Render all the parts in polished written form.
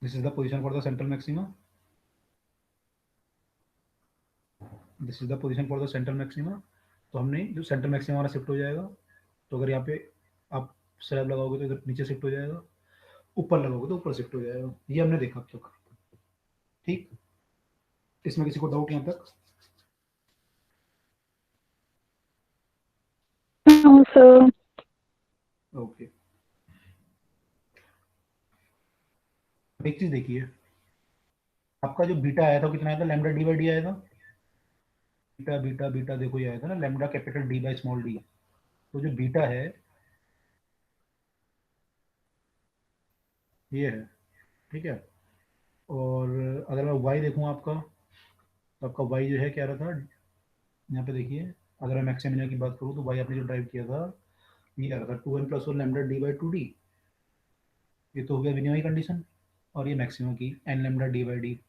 This is the position for the central maxima, this is the position for the central maxima. तो हमने जो central maxima हमारा shift हो जाएगा, तो अगर यहाँ पे आप स्लैब लगाओगे तो इधर नीचे शिफ्ट हो जाएगा, ऊपर लगाओगे तो ऊपर शिफ्ट हो जाएगा। ये हमने देखा अब तक। ठीक, इसमें किसी को डाउट यहाँ तक? No sir. ओके, एक चीज देखिए, आपका जो बीटा आया था वो कितना आया था, लैम्डा डी बाई डी आया था। बीटा बीटा बीटा देखो ये आया था ना, lambda capital D by small D. तो जो बीटा है ये है, ठीक है। और अगर मैं वाई देखूँ आपका, तो आपका वाई जो है क्या रहा था, यहाँ पे देखिए, अगर मैं मैक्सिमिलिया की बात करूँ तो वाई आपने जो ड्राइव किया था ये आ रहा था 2n plus one lambda D by two D. ये तो हो गया मिनिमम कंडीशन। और ये मैक्सिमम की N lambda D by D.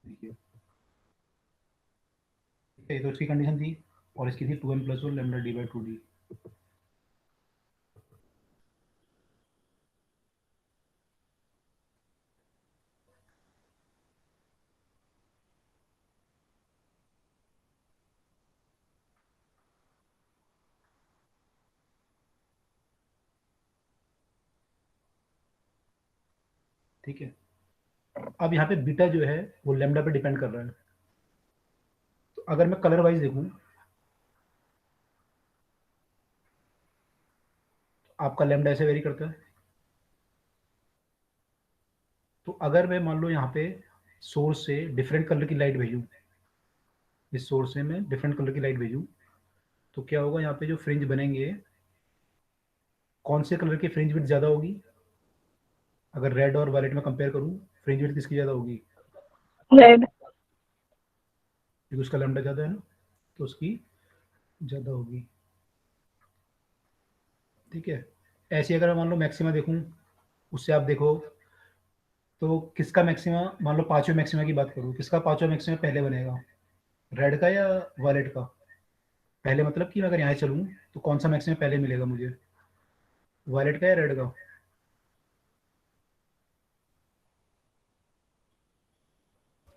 देखिए, ये तो इसकी कंडीशन थी, और इसकी थी 2n plus one lambda D by two D. ठीक है, अब यहाँ पे बीटा जो है वो लैम्डा पे डिपेंड कर रहा है। तो अगर मैं कलर वाइज देखूँ, आपका लैम्डा ऐसे वेरी करता है। तो अगर मैं मान लो यहाँ पे सोर्स से डिफरेंट कलर की लाइट भेजूँ, इस सोर्स से मैं डिफरेंट कलर की लाइट भेजूँ, तो क्या होगा, यहाँ पे जो फ्रिंज बनेंगे, कौन से कलर की फ्रिंज विड्थ ज़्यादा होगी? अगर रेड और वायलेट में कंपेयर करूँ, फ्रिंज विड्थ किसकी ज़्यादा होगी? रेड। क्योंकि उसका लैम्डा ज़्यादा है ना, तो उसकी ज़्यादा होगी। ठीक है, ऐसे अगर मैं मान लो मैक्सिमा देखूँ, उससे आप देखो तो किसका मैक्सिमा, मान लो पांचवें मैक्सिमा की बात करूँ, किसका पांचवा मैक्सिमा पहले बनेगा, रेड का या वायलेट का? पहले मतलब कि मैं अगर यहाँ चलूँ तो कौन सा मैक्सिमा पहले मिलेगा मुझे, वायलेट का या रेड का?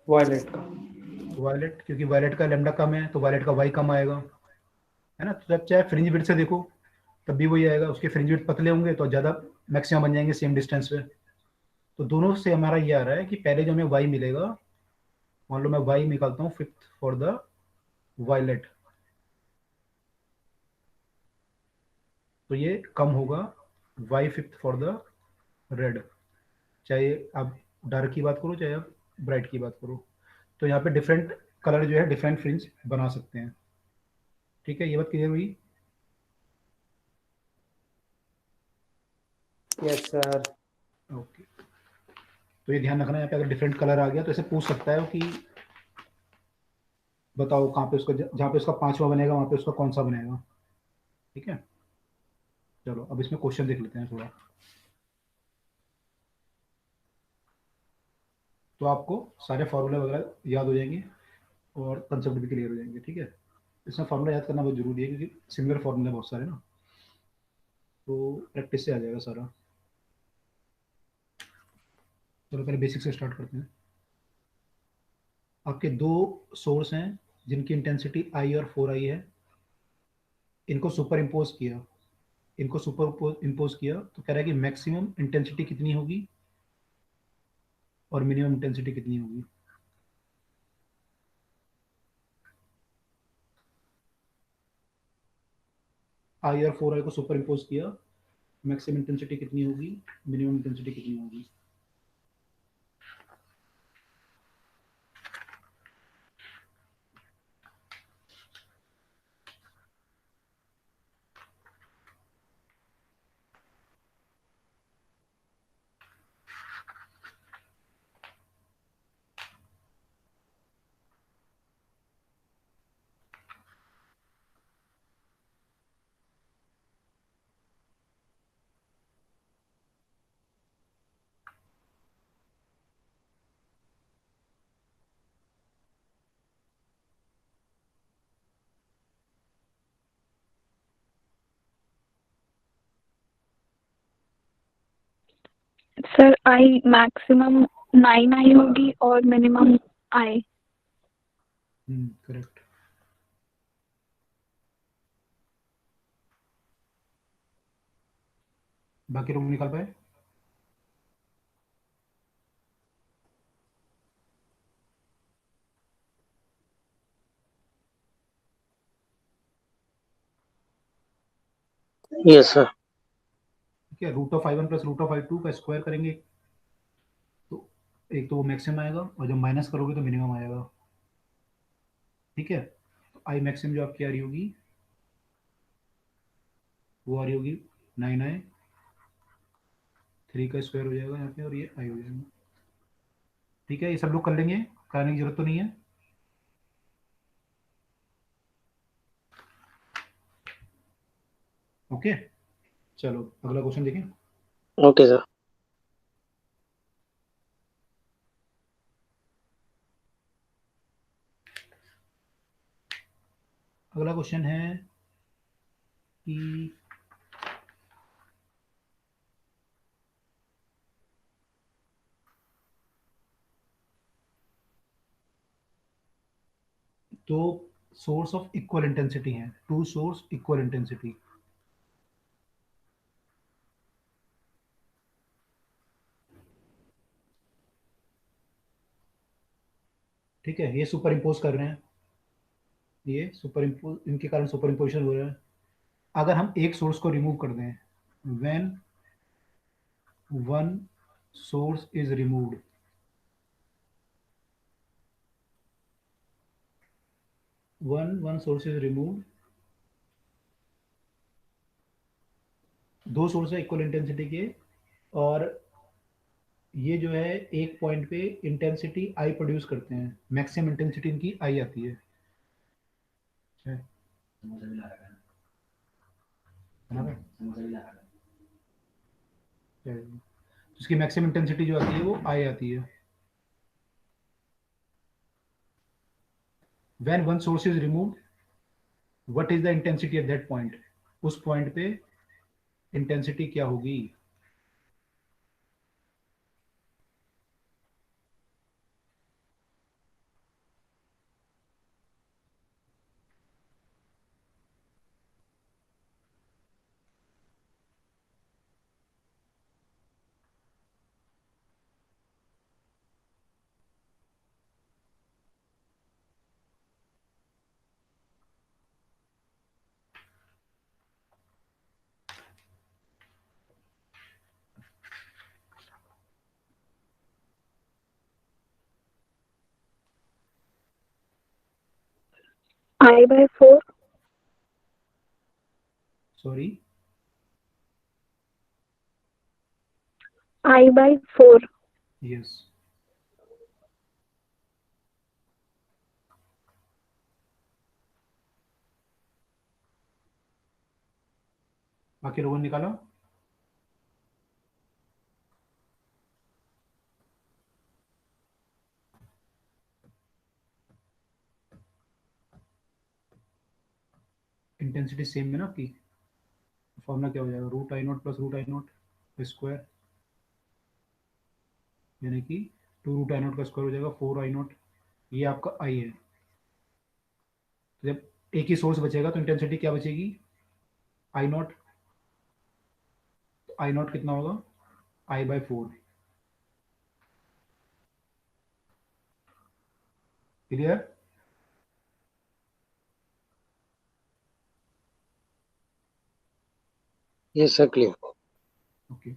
वायलेट का। वायलेट, क्योंकि वायलेट का लेमडा कम है तो वायलेट का वाई कम आएगा, है ना। तो जब चाहे फ्रिंज बिट से देखो तब भी वही आएगा, उसके फ्रिंज बिट पतले होंगे तो ज़्यादा मैक्सिमम बन जाएंगे सेम डिस्टेंस पे। तो दोनों से हमारा ये आ रहा है कि पहले जो हमें वाई मिलेगा, मान लो मैं वाई निकालता हूँ फिफ्थ फॉर द वायलेट, तो ये कम होगा Y fifth for the red, चाहे आप डार्क की बात करो चाहे आप ब्राइट की बात करो। तो यहाँ पे डिफरेंट कलर जो है डिफरेंट फ्रिंज बना सकते हैं। ठीक है, ये बात क्लियर हुई? Yes sir. ओके, तो ये ध्यान रखना, यहाँ पे अगर डिफरेंट कलर आ गया तो ऐसे पूछ सकता है कि बताओ कहाँ पे उसका, जहाँ पे उसका पांचवा बनेगा वहाँ पे उसका कौन सा बनेगा। ठीक है, चलो अब इसमें क्वेश्चन देख लेते हैं थोड़ा। तो आपको सारे फार्मूले वगैरह याद हो जाएंगे और कंसेप्ट भी क्लियर हो जाएंगे। ठीक है, इसमें फार्मूला याद करना बहुत जरूरी है क्योंकि सिमिलर फार्मूले बहुत सारे ना, तो प्रैक्टिस से आ जाएगा सारा। चलो पहले बेसिक से स्टार्ट करते हैं। आपके दो सोर्स हैं जिनकी इंटेंसिटी आई और 4i है, इनको सुपर इम्पोज किया, इनको सुपर इम्पोज किया तो कह रहा है कि मैक्सिमम इंटेंसिटी कितनी होगी और मिनिमम इंटेंसिटी कितनी होगी। आई और 4i को सुपर इम्पोज किया, मैक्सिमम इंटेंसिटी कितनी होगी, मिनिमम इंटेंसिटी कितनी होगी। सर आई मैक्सिमम 9 आई होगी और मिनिमम आई। करेक्ट। बाकी लोग निकाल पाए? Yes sir. ठीक है, root of I one plus root of I two का स्क्वायर करेंगे तो एक तो वो मैक्सिमम आएगा और जब माइनस करोगे तो मिनिमम आएगा। ठीक है, तो आई मैक्सिमम जो आपकी आ रही होगी वो आ रही होगी 9i, 3 का स्क्वायर हो जाएगा यहाँ पे और ये आई हो जाएगा। ठीक है, ये सब लोग कर लेंगे, कराने की जरूरत तो नहीं है। ओके, चलो अगला क्वेश्चन देखें। Okay sir. अगला क्वेश्चन है कि तो सोर्स ऑफ इक्वल इंटेंसिटी है, टू सोर्स इक्वल इंटेंसिटी। ठीक है, ये सुपर इम्पोज कर रहे हैं, ये सुपर इम्पोज, इनके कारण सुपर इम्पोजिशन हो रहा है। अगर हम एक सोर्स को रिमूव कर दें, when one source is removed, one source is removed, दो सोर्स है इक्वल इंटेंसिटी के और ये जो है एक पॉइंट पे इंटेंसिटी आई प्रोड्यूस करते हैं, मैक्सिमम इंटेंसिटी इनकी आई आती है। इसकी मैक्सिमम इंटेंसिटी जो आती है वो आई आती है। When one source is removed, what is the intensity at that point, उस पॉइंट पे इंटेंसिटी क्या होगी। आई by 4। Sorry, I by 4। Yes. बाकी लोगों ने निकाला? इंटेंसिटी सेम है ना आपकी, फॉर्मूला क्या हो जाएगा, root I not plus root I not square, यानी कि टू रूट आई नॉट का स्क्वायर हो जाएगा 4i0। ये आपका आई है, तो जब एक ही सोर्स बचेगा तो इंटेंसिटी क्या बचेगी, आई नॉट। तो आई नॉट कितना होगा, I by 4। Clear? Yes sir, clear. Okay.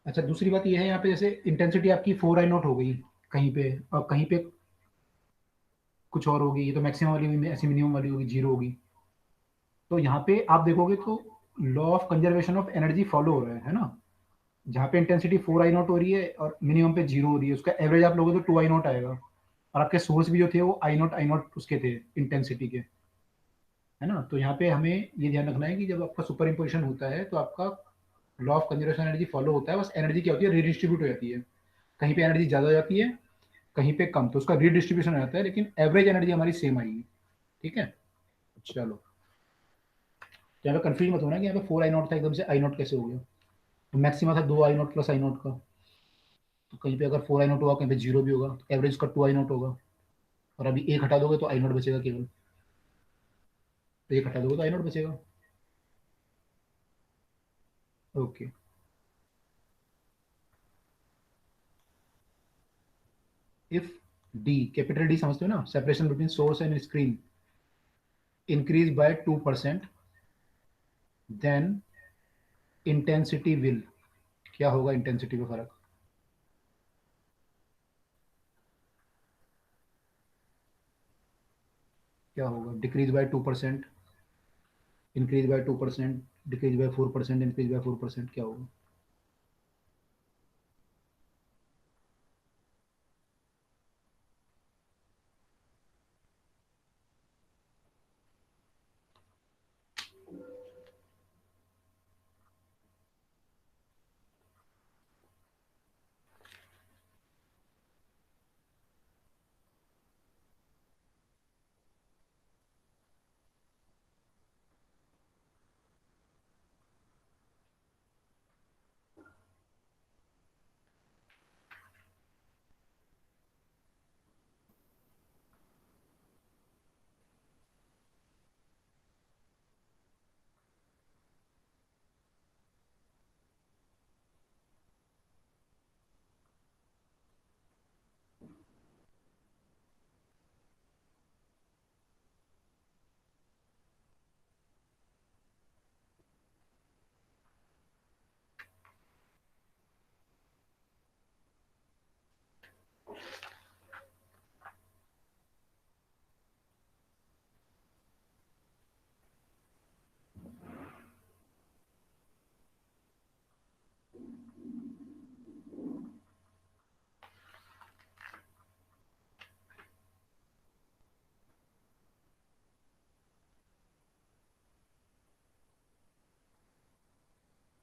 अच्छा, दूसरी बात ये है यहाँ पे, जैसे इंटेंसिटी आपकी 4i0 हो गई कहीं पे और कहीं पे कुछ और होगी, ये तो मैक्सिमम वाली हुई, ऐसी मिनिमम वाली होगी, जीरो होगी। तो यहाँ पे आप देखोगे तो law of conservation of energy follow हो रहा है ना। जहाँ पे इंटेंसिटी 4i0 हो रही है और मिनिमम पे जीरो हो रही है, उसका एवरेज आप लोगे तो 2i0 आएगा। और आपके सोर्स भी जो थे वो आई नॉट उसके थे इंटेंसिटी के, है ना। तो यहाँ पे हमें ये ध्यान रखना है कि जब आपका सुपर इम्पोजिशन होता है तो आपका law of conservation energy follow होता है, बस एनर्जी क्या होती है, रीडिस्ट्रीब्यूट हो जाती है। कहीं पे एनर्जी ज़्यादा हो जाती है, कहीं पे कम, तो उसका रीडिस्ट्रीब्यूशन हो जाता है, लेकिन एवरेज एनर्जी हमारी सेम आएगी। ठीक है, चलो, यहाँ पे कंफ्यूज मत होना कि यहाँ पे 4i0 था एकदम से i0 कैसे हो गया। तो मैक्सिमा था 2 I0 प्लस I0 का, तो कहीं पे अगर 4 I0 होगा, कहीं पे 0 भी होगा, तो एवरेज का 2 I0 होगा। और अभी एक हटा दोगे तो I0 बचेगा केवल, तो एक हटा दोगे तो I0 बचेगा। Okay, if D, capital D समझते हो ना, separation between source and screen increase by 2%, then intensity will, क्या होगा इंटेंसिटी में फर्क? क्या होगा? Decrease by 2%, increase by 2%, decrease by 4%, increase by 4%, क्या होगा?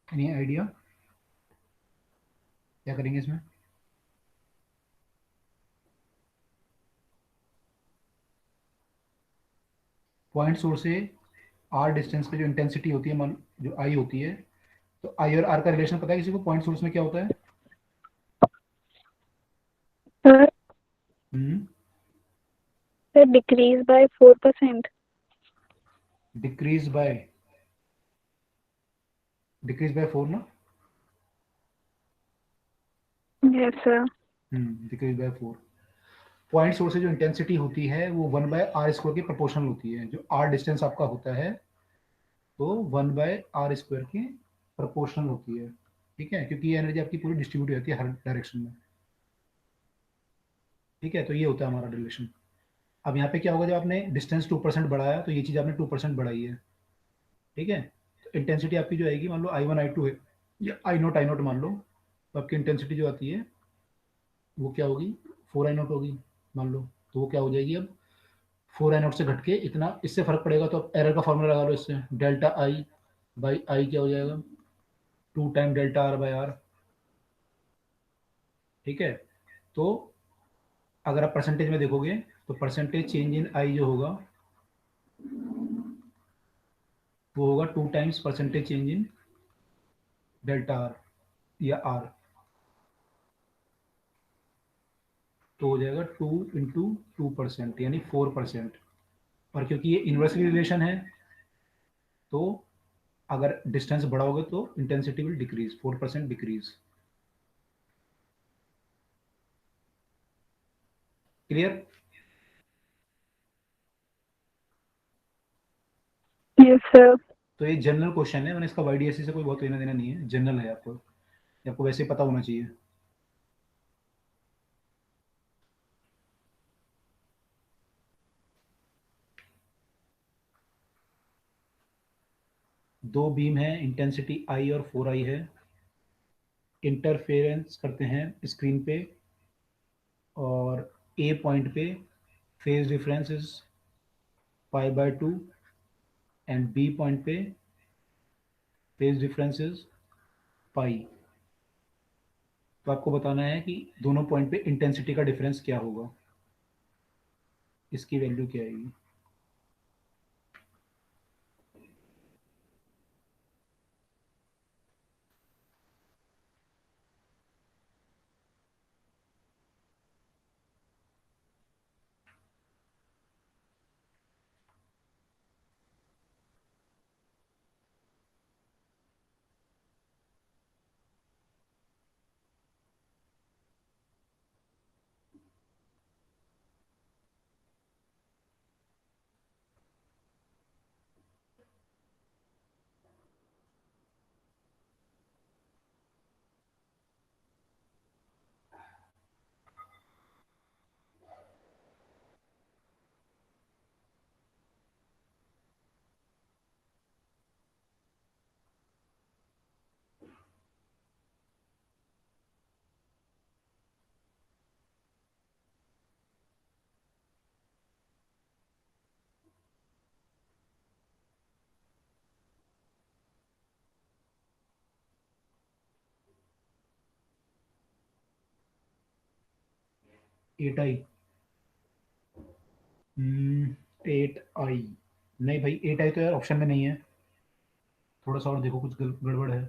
एनी आइडिया क्या करेंगे इसमें? पॉइंट सोर्स से आर डिस्टेंस पे जो इंटेंसिटी होती है, मान जो आई होती है, तो आई और आर का रिलेशन पता है किसी को? पॉइंट सोर्स में क्या होता है? Sir hmm, sir decrease by 4%। Decrease by, decrease by 4 ना? Yes sir. Decrease by 4। Point source से जो इंटेंसिटी होती है वो 1/r² के प्रोपोर्शनल होती है। जो आर डिस्टेंस आपका होता है तो 1/r² के प्रोपोर्शनल होती है। ठीक है, क्योंकि ये एनर्जी आपकी पूरी डिस्ट्रीब्यूट हो जाती है हर डायरेक्शन में। ठीक है, तो ये होता है हमारा रिलेशन। अब यहाँ पे क्या होगा, जब आपने डिस्टेंस 2% बढ़ाया तो ये चीज़ आपने 2% बढ़ाई है। ठीक है, तो इंटेंसिटी आपकी जो आएगी, मान लो I1 I2 है या I0 मान लो, तो आपकी इंटेंसिटी जो आती है वो क्या होगी? 4I0 होगी मान लो। तो वो क्या हो जाएगी अब? 4I0 से घट के इतना, इससे फर्क पड़ेगा तो अब एरर का फॉर्मूला लगा लो इससे, डेल्टा आई बाई आई क्या हो जाएगा? 2 time delta R by R. ठीक है, तो अगर आप परसेंटेज में देखोगे तो परसेंटेज चेंज इन आई जो होगा वो होगा 2 times percentage change in delta R या आर, तो हो जाएगा 2 × 2% यानी 4%। और क्योंकि ये इन्वर्सली रिलेशन है तो अगर डिस्टेंस बढ़ाओगे तो intensity will decrease, 4% decrease. Clear? Yes sir. तो ये जनरल क्वेश्चन है, मैंने इसका वाईडीएससी से कोई बहुत लेना देना नहीं है, जनरल है, आपको ये आपको वैसे ही पता होना चाहिए। दो बीम है, इंटेंसिटी आई और 4I है, इंटरफेरेंस करते हैं स्क्रीन पे, और ए पॉइंट पे phase difference is π/2 and B point पे फेज डिफरेंस इज पाई। तो आपको बताना है कि दोनों पॉइंट पे इंटेंसिटी का डिफरेंस क्या होगा, इसकी वैल्यू क्या आएगी। 8i, 8i, नहीं भाई 8i तो यार ऑप्शन में नहीं है, थोड़ा सा और देखो, कुछ गड़बड़ है।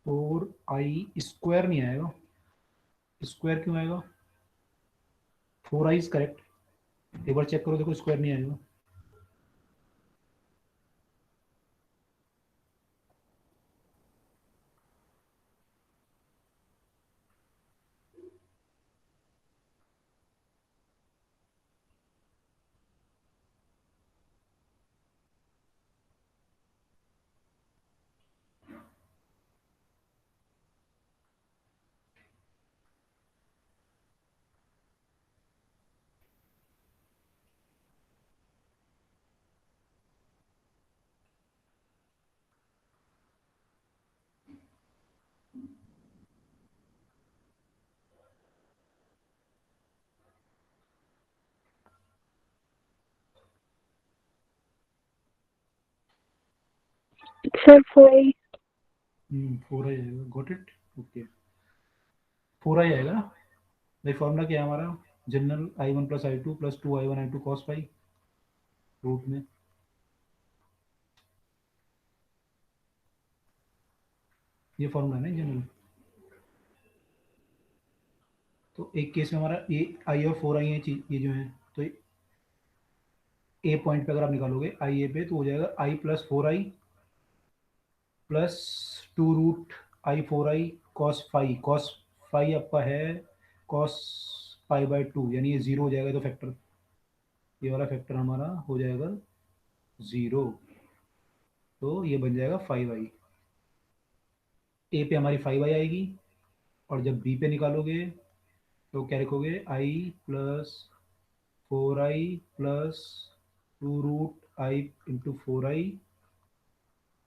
फोर आई स्क्वायर नहीं आएगा, स्क्वायर क्यों आएगा? 4i इज करेक्ट, एक बार चेक करो, देखो स्क्वायर नहीं आएगा। Sir 4i। 4i आएगा, गॉट इट, ओके। 4i आएगा ना भाई, फॉर्मूला क्या है हमारा? General i1 plus i2 plus 2i1 i2 cos phi root में, ये फॉर्मूला है ना जनरल। तो एक केस में हमारा ये आई और 4i है चीज, ये जो है, तो ए पॉइंट पे अगर आप निकालोगे आई ए पे, तो हो जाएगा I plus 4i plus 2√i 4i cos phi, cos phi आपका है कॉस पाई/2, यानी ये जीरो हो जाएगा, तो फैक्टर, ये वाला फैक्टर हमारा हो जाएगा जीरो, तो ये बन जाएगा 5i। ए पे हमारी 5i आएगी, और जब बी पे निकालोगे तो क्या लिखोगे? I plus 4i plus 2√i into 4i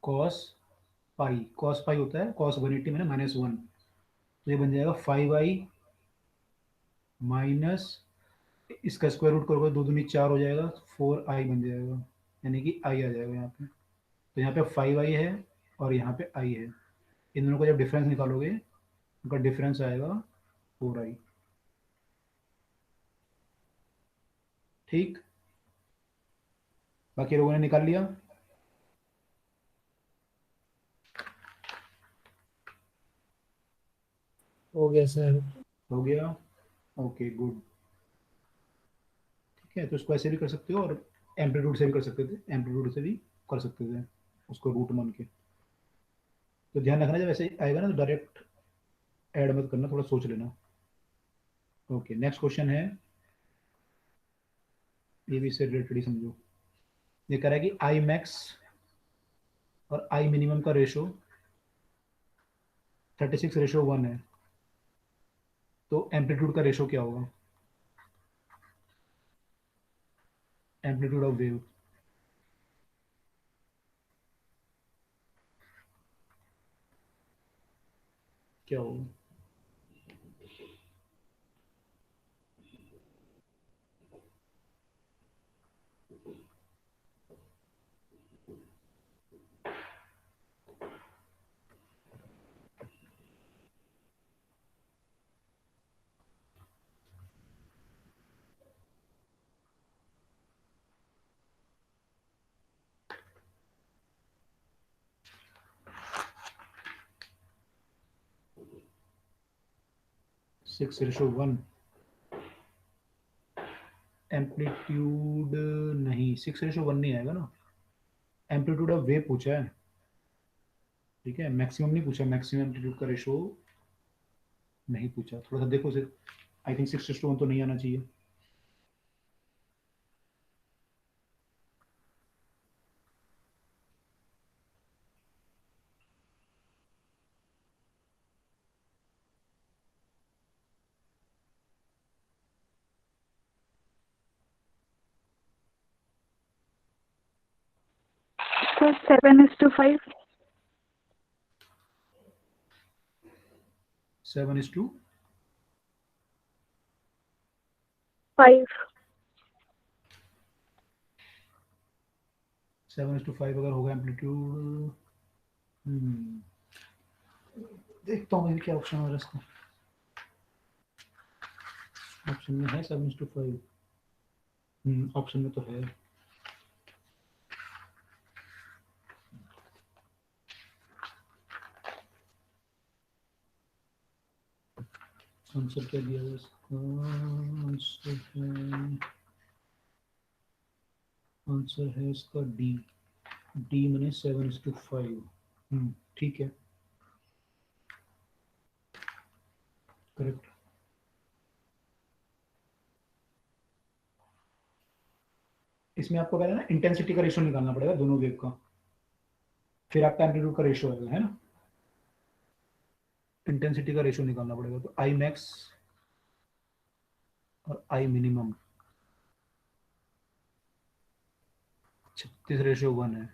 cos pi, cos pi होता है कॉस 180 में -1, तो ये बन जाएगा 5i माइनस, इसका स्क्वायर रूट करोगे, दो दूनी 4 हो जाएगा, 4i बन जाएगा, यानी कि आई आ जाएगा यहाँ पे। तो यहाँ पे 5i है और यहाँ पे i है, इन दोनों का जब डिफरेंस निकालोगे, उनका डिफरेंस आएगा 4i। ठीक, बाकी लोगों ने निकाल लिया? हो गया सर। हो गया, ओके गुड। ठीक है, तो इसको ऐसे भी कर सकते हो, और एम्पलीट्यूड से भी कर सकते थे, एम्पलीट्यूड से भी कर सकते थे उसको रूट मान के। तो ध्यान रखना, जब ऐसे आएगा ना तो डायरेक्ट ऐड मत करना, थोड़ा सोच लेना। ओके, नेक्स्ट क्वेश्चन है, ये भी इससे रिलेटेड ही समझो। ये कह रहा है कि आई मैक्स और आई मिनिमम का रेशो 36:1 है, तो एम्पलीट्यूड का रेशो क्या होगा? एम्पलीट्यूड ऑफ वेव क्या होगा? 6:1 एम्पलीट्यूड नहीं, 6:1 नहीं आएगा ना, एम्पलीट्यूड ऑफ वेव पूछा है, ठीक है, मैक्सिमम नहीं पूछा, मैक्सिमम एम्पलीट्यूड का रेशो नहीं पूछा, थोड़ा सा देखो सिर्फ, आई थिंक 6:1 तो नहीं आना चाहिए। तो 7:5. 7:5 7:5 अगर होगा एम्पलीट्यूड, देखता हूँ मैं क्या ऑप्शन है इसका, ऑप्शन में है 7:5, ऑप्शन में तो है। आंसर क्या दिया है इसका, आंसर है इसका डी, डी मैंने 7:5, ठीक है, करेक्ट। इसमें आपको पहले ना इंटेंसिटी का रेशियो निकालना पड़ेगा दोनों वेव का, फिर आपका एम्पलीट्यूड का रेशियो आएगा, है ना, इंटेंसिटी का रेशियो निकालना पड़ेगा, तो आई मैक्स और आई मिनिमम 36:1 है,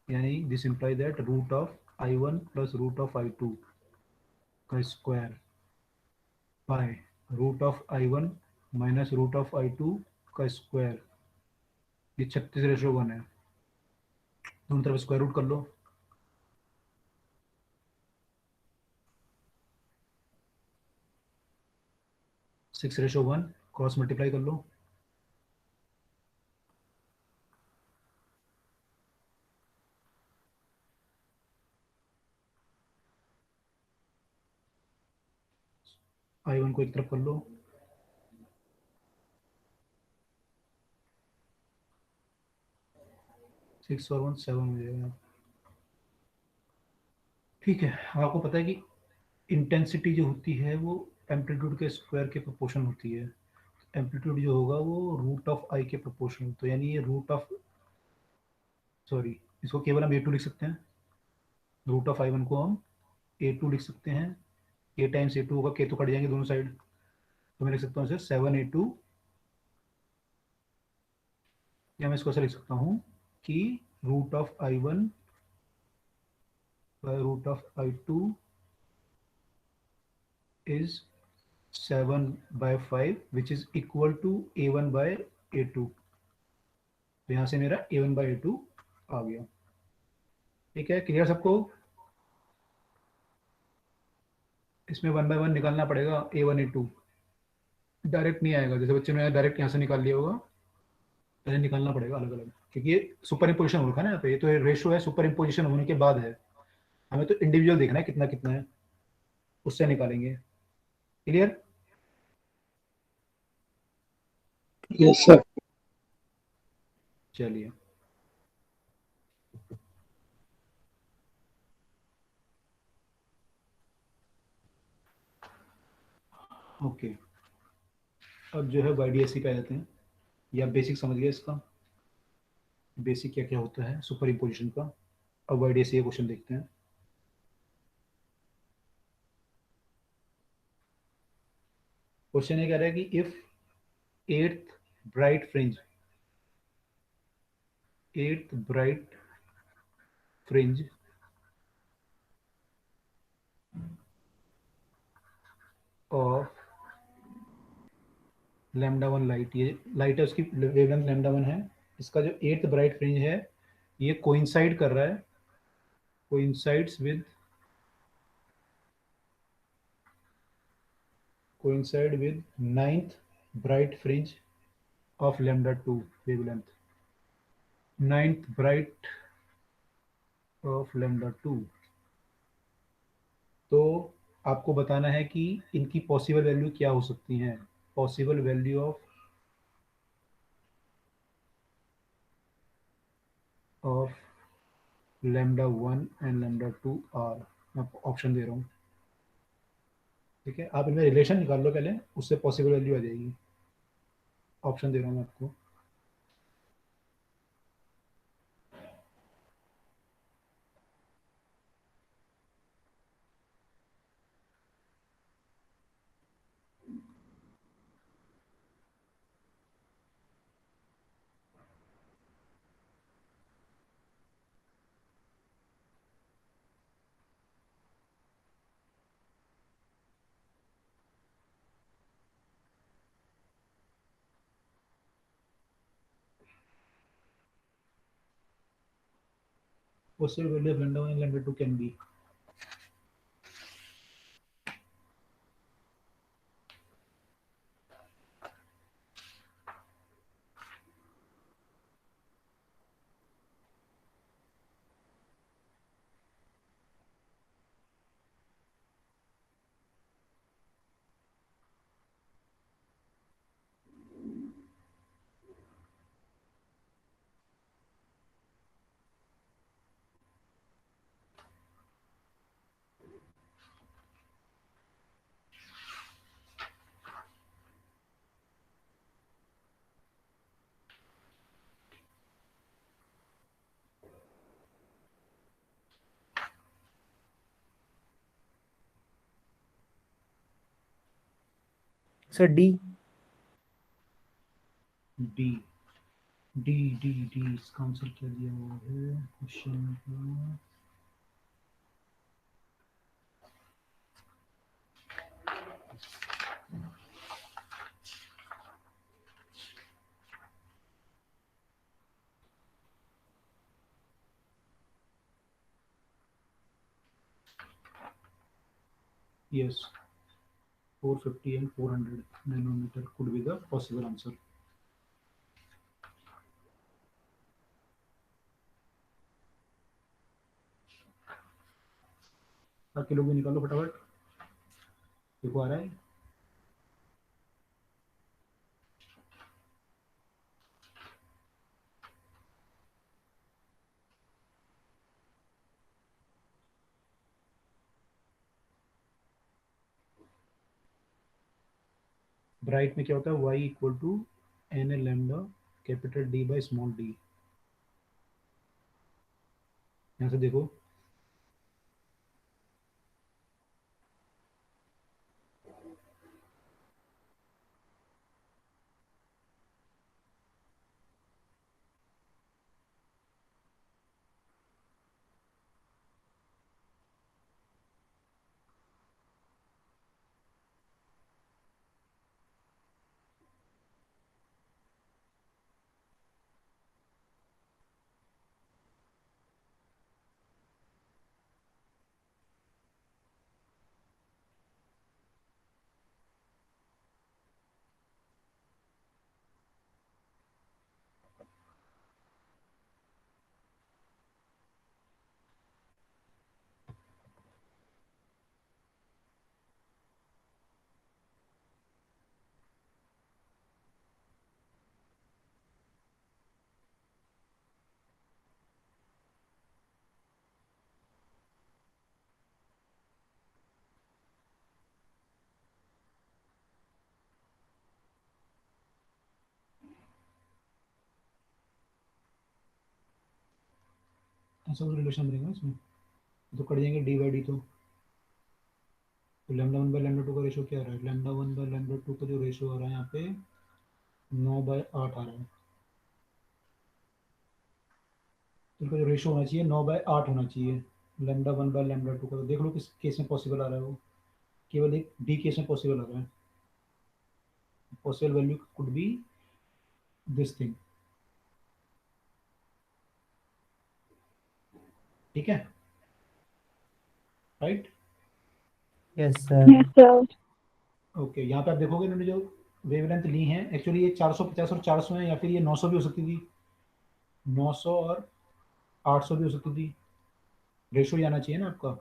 यानी this imply that root of I1 plus root of I2 का square by root of I1 minus root of I2 का स्क्वायर, ये 36:1 है, दोनों तरफ स्क्वायर रूट कर लो, six ratio one cross multiply कर लो, I1 को एक तरफ कर लो, सिक्स और 1 7 हो जाएगा, ठीक है। आपको पता है कि इंटेंसिटी जो होती है वो एम्पलीट्यूड के स्क्वायर के प्रोपोर्शन होती है, एम्पलीट्यूड जो होगा वो रूट ऑफ आई के प्रोपोर्शन, तो यानी ये रूट ऑफ, सॉरी, इसको केवल हम A2 लिख सकते हैं, रूट ऑफ I1 को हम A2 लिख सकते हैं, A टाइम्स A2 होगा, K तो कट जाएंगे दोनों साइड, तो मैं लिख सकता हूँ इसे 7A2, या मैं इसको ऐसा लिख सकता हूँ कि root of I1 by root of I2 is 7/5 which is equal to A1/A2, तो यहाँ से मेरा A1/A2 आ गया, ठीक है, क्लियर सबको। इसमें 1/1 निकालना पड़ेगा, A1 A2 डायरेक्ट नहीं आएगा, जैसे बच्चे ने डायरेक्ट यहाँ से निकाल लिया होगा, पहले निकालना पड़ेगा अलग अलग, क्योंकि ये सुपर इम्पोजिशन हो रखा है ना, तो ये तो रेशो है, सुपर इम्पोजिशन होने के बाद है, हमें तो इंडिविजुअल देखना है कितना कितना है, उससे निकालेंगे, क्लियर। Yes, sir. चलिए, ओके, अब जो है YDSC पे आ जाते हैं, या बेसिक समझ गया इसका, बेसिक क्या क्या होता है सुपर इम्पोजिशन का, अब YDSC का क्वेश्चन देखते हैं। क्वेश्चन ये कह रहा है कि if eighth bright fringe, eighth bright fringe of λ1 light, ये लाइट है उसकी वेवलेंथ λ1 है, इसका जो एट्थ ब्राइट फ्रिंज है ये कोइंसाइड कर रहा है, coincides with, coincide with ninth bright fringe of λ2 wavelength, ninth bright of λ2, तो आपको बताना है कि इनकी पॉसिबल वैल्यू क्या हो सकती हैं। Possible value of lambda 1 and lambda 2 are. मैं आपको ऑप्शन दे रहा हूँ, ठीक है। आप इनमें रिलेशन निकाल लो पहले, उससे पॉसिबल वैल्यू आ जाएगी। ऑप्शन दे रहा हूँ मैं आपको। Possible value of lambda 1 and lambda 2 can be, sir D. D. D D D इसका आंसर क्या दिया हुआ है क्वेश्चन का? Yes, 450 and 400 nanometer could be the possible answer. बाकी लोग भी निकालो फटाफट, देखो आ रहा है। ब्राइट में क्या होता है? y equal to N L lambda capital D by small D. यहाँ से देखो, ऐसा कुछ रिलेशन बनेगा इसमें, तो कट जाएंगे डी बाई डी। तो लैम्डा 1 बाई लैम्डा 2 का रेशो क्या आ रहा है? लैम्डा 1 बाई लैम्डा 2 का जो रेशो आ रहा है यहाँ पे 9/8 आ रहा है। तो इनका जो रेशो होना चाहिए 9/8 होना चाहिए, लैम्डा 1 बाई लैम्डा 2 का। तो देख लो किस केस में पॉसिबल आ रहा है वो। केवल एक डी केस में पॉसिबल आ रहा है। Possible value could be this thing, ठीक है, right. Yes sir. Yes sir. Okay, यहाँ पे आप देखोगे इन्होंने जो वेवलेंथ ली है, एक्चुअली ये 450 और 400 है, या फिर ये 900 भी हो सकती थी, 900 और 800 भी हो सकती थी। रेशो ही आना चाहिए ना आपका,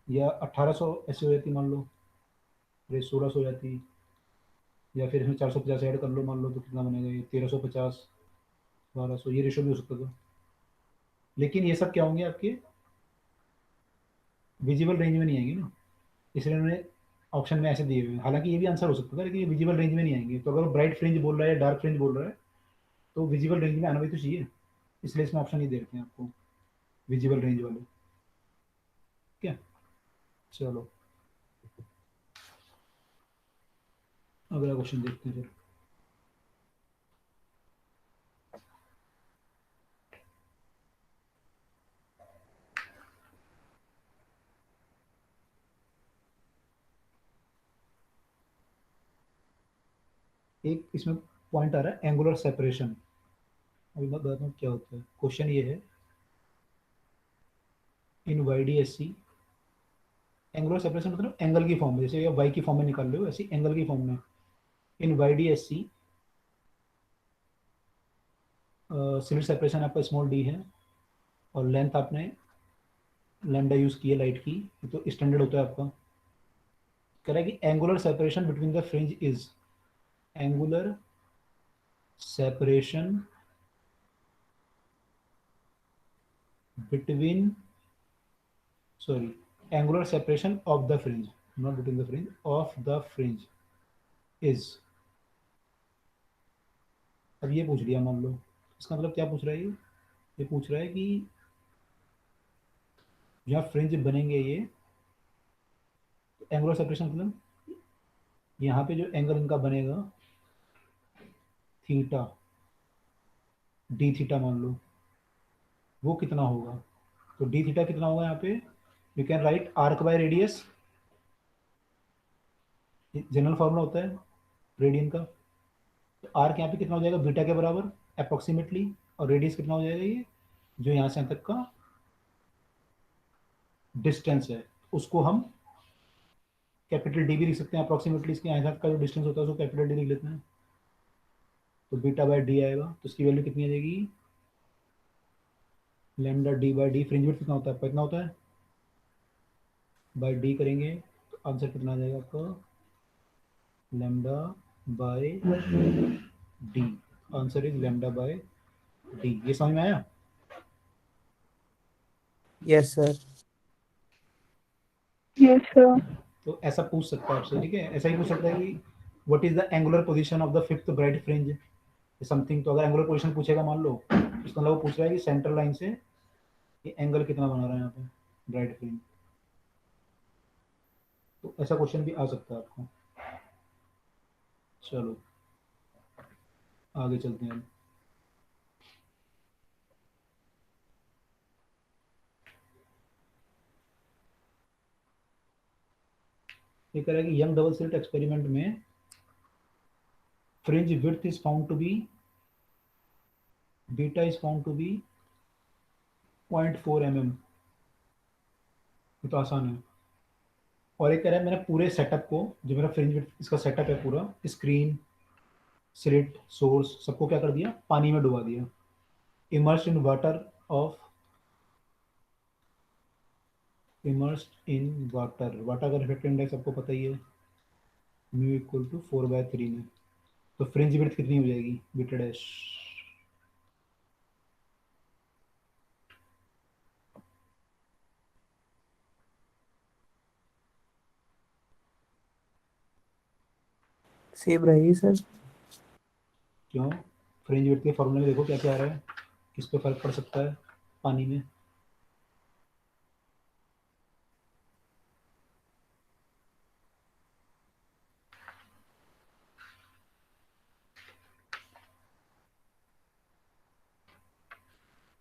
या 1800 ऐसे हो जाती मान लो। रेंज 1600 हो जाती, या फिर इसमें 450 ऐड कर लो, मान लो तो कितना बनेगा ये 1350, 1200, ये रेशो भी हो सकता था। लेकिन ये सब क्या होंगे आपके विजिबल रेंज में नहीं आएंगे ना, इसलिए उन्होंने ऑप्शन में ऐसे दिए हुए हैं। हालांकि ये भी आंसर हो सकता था, लेकिन ये विजिबल रेंज में नहीं आएंगे। तो अगर ब्राइट फ्रिंज बोल रहा है या डार्क फ्रिंज बोल रहा है तो विजिबल रेंज में आना भी तो चाहिए, इसलिए इसमें ऑप्शन नहीं दे रखे हैं आपको विजिबल रेंज वाले। ठीक है, चलो अगला क्वेश्चन देखते हैं फिर। एक इसमें पॉइंट आ रहा है एंगुलर सेपरेशन। अभी मैं बताता हूँ क्या होता है। क्वेश्चन ये है, इन YDSC, एंगुलर सेपरेशन मतलब एंगल की फॉर्म में, जैसे वाई की फॉर्म में निकाल लो ऐसी एंगल की फॉर्म में। इन YDSC स्लिट सेपरेशन आपका स्मॉल डी है, और लेंथ आपने लैम्डा यूज की है लाइट की, तो स्टैंडर्ड होता है आपका। कह रहा है कि angular separation between the fringe is, angular separation between, sorry, angular separation of the fringe, not between the fringe, of the fringe is. अब ये पूछ लिया मान लो, इसका मतलब क्या पूछ रहा है ये पूछ रहा है कि जहाँ फ्रिंज बनेंगे ये, एंगुलर सेपरेशन मतलब यहाँ पे जो एंगल इनका बनेगा थीटा, डी थीटा मान लो, वो कितना होगा। तो डी थीटा कितना होगा यहाँ पे, you can write arc by radius, general formula होता है रेडियन का। तो आर्क यहाँ पे कितना हो जाएगा बीटा के बराबर अप्रोक्सीमेटली, और रेडियस कितना हो जाएगा ये जो यहाँ से यहाँ तक का डिस्टेंस है, उसको हम कैपिटल डी भी लिख सकते हैं अप्रोक्सीमेटली। इसके यहाँ तक का जो डिस्टेंस होता है उसको कैपिटल डी लिख लेते हैं, तो बीटा बाय डी आएगा। तो इसकी वैल्यू कितनी आ जाएगी, lambda D by D, fringe width कितना होता है आपका, इतना होता है, बाय डी करेंगे तो आंसर कितना आ जाएगा आपका, lambda by D. Answer is lambda by D. ये समझ में आया। Yes, sir. Yes sir. तो ऐसा पूछ सकता है आपसे, ठीक है, ऐसा ही पूछ सकता है कि what is the angular position of the fifth bright fringe something. तो अगर एंगुलर पोजीशन पूछेगा मान लो, इसका मतलब वो पूछ रहा है कि सेंट्रल लाइन से ये एंगल कितना बना रहा है यहाँ पे ब्राइट फ्रिंज। तो ऐसा क्वेश्चन भी आ सकता है आपको। चलो आगे चलते हैं। ये कह रहा है कि यंग डबल स्लिट एक्सपेरिमेंट में fringe width is found to be, beta is found to be 0.4 mm। ये तो आसान है। और एक कह रहा है मैंने पूरे सेटअप को, जो मेरा फ्रिंज विड्थ इसका सेटअप है पूरा, स्क्रीन, स्लिट, सोर्स, सबको क्या कर दिया, पानी में डुबा दिया, immersed in water of, immersed in water. Water का रिफ्रैक्टिव इंडेक्स आपको पता ही है, म्यू इक्वल टू 4/3 में। तो फ्रिंज विड्थ कितनी हो जाएगी, बीटा डैश, सेम रहेगी सर। क्यों, फ्रिंज विड्थ के फॉर्मूले में देखो क्या क्या आ रहा है, किस पे फर्क पड़ सकता है पानी में।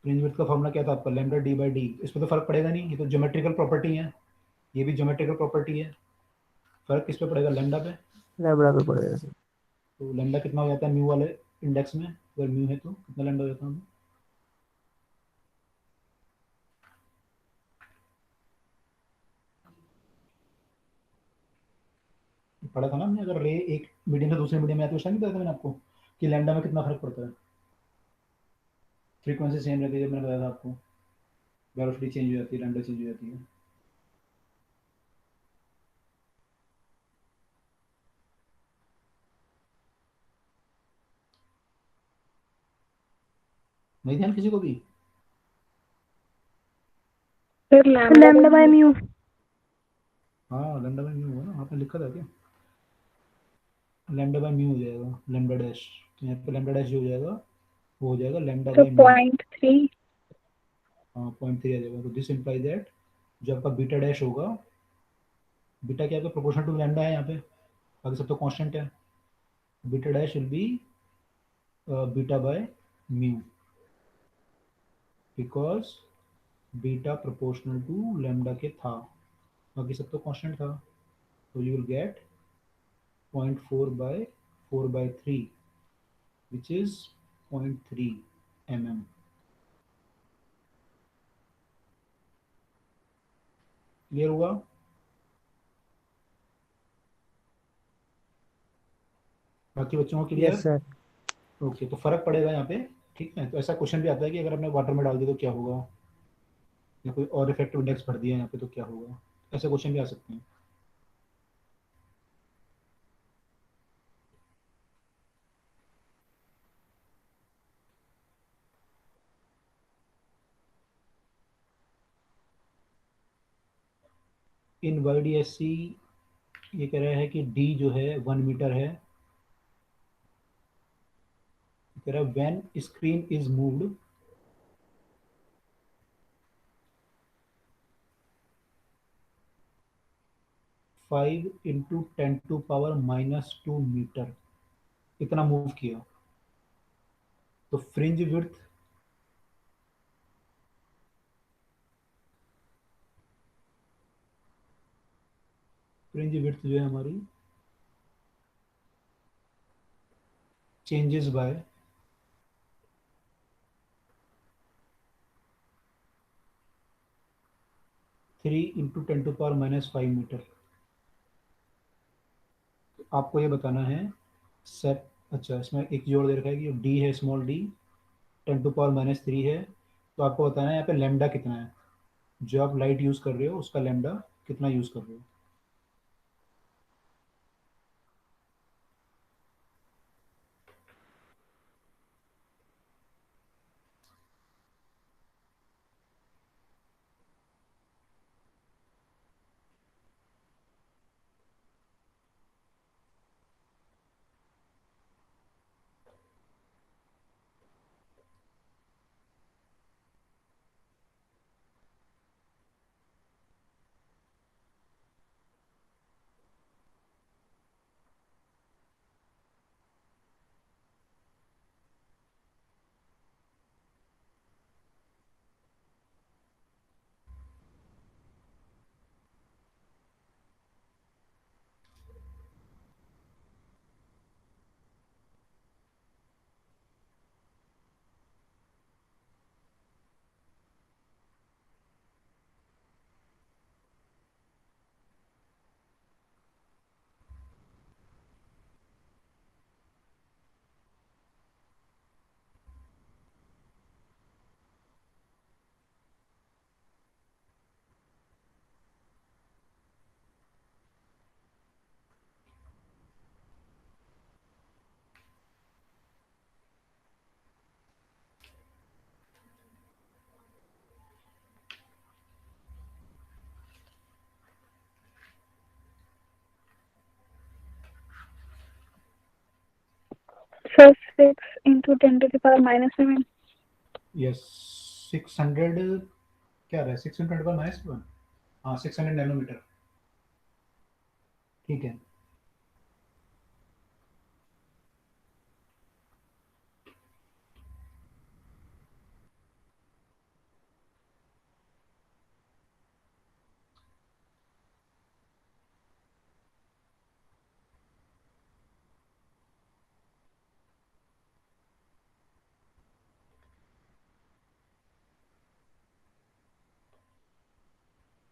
फ्रिंज विड्थ का फॉर्मूला क्या था आपका, लैम्डा डी बाई डी। इस पर तो फर्क पड़ेगा नहीं, ये तो ज्योमेट्रिकल प्रॉपर्टी है, ये भी ज्योमेट्रिकल प्रॉपर्टी है। फर्क किस पे पड़ेगा, लैम्डा पे। लैम्डा पे पड़ेगा सर। तो लैम्डा कितना हो जाता है म्यू वाले इंडेक्स में, अगर म्यू है तो कितना लैम्डा हो जाता है हमें, पढ़ा था ना हमने। अगर रे एक मीडियम से दूसरे मीडियम में आती है उस टाइम बताया था मैंने आपको कि लैम्डा में कितना फर्क पड़ता है। फ्रीक्वेंसी सेम रहती है, जब मैंने बताया था आपको, वेलोसिटी चेंज हो जाती है, लैम्डा चेंज हो जाती है। नहीं ध्यान किसी को भी? फिर लैम्डा बाय म्यू। हाँ लैम्डा बाय म्यू होगा ना, आपने लिखा था क्या? लैम्डा बाय म्यू हो जाएगा, लैम्डा डैश। तो यहाँ पे लैम्डा डैश जो हो जाएगा वो हो जाएगा लैम्डा तो बाय म्यू। 0.3। हाँ 0.3 आ जाएगा। तो दिस इम्प्लाई दैट जो आपका बीटा डैश होगा, बीटा क्या आपका प्रोपोर्शनल टू लैम्डा है यहाँ पे, बाकी सब तो कांस्टेंट है। Beta dash will be beta by mu, because beta proportional to lambda के था, बाकी सब तो कांस्टेंट था। तो you will get 0.4/4/3 which is 0.3 mm। Clear हुआ? बाकी बच्चों को यस क्लियर? सर। ओके, तो फर्क पड़ेगा यहाँ पे। ठीक है, तो ऐसा क्वेश्चन भी आता है कि अगर आपने वाटर में डाल दिया तो क्या होगा, या कोई और इफेक्टिव इंडेक्स भर दिया यहाँ पे तो क्या होगा, ऐसे क्वेश्चन भी आ सकते हैं। इन YDSC ये कह रहा है कि डी जो है 1 मीटर है। कह रहा है when screen is moved, (5 × 10⁻⁻2 metre) इतना मूव किया, तो फ्रिंज विड्थ जो है हमारी चेंजेस बाय 3 × 10⁻⁻5 मीटर। आपको ये बताना है सेट। अच्छा, इसमें एक जोड़ दे रखा है कि डी है, स्मॉल डी 10⁻³ है। तो आपको बताना है यहाँ पे लेमडा कितना है, जो आप लाइट यूज कर रहे हो उसका लेमडा कितना यूज कर रहे हो। सर 6 × 10⁻⁻7। यस, 600 क्या रहा है, 600 × 10⁻⁻1। हाँ 600 नैनोमीटर। ठीक है,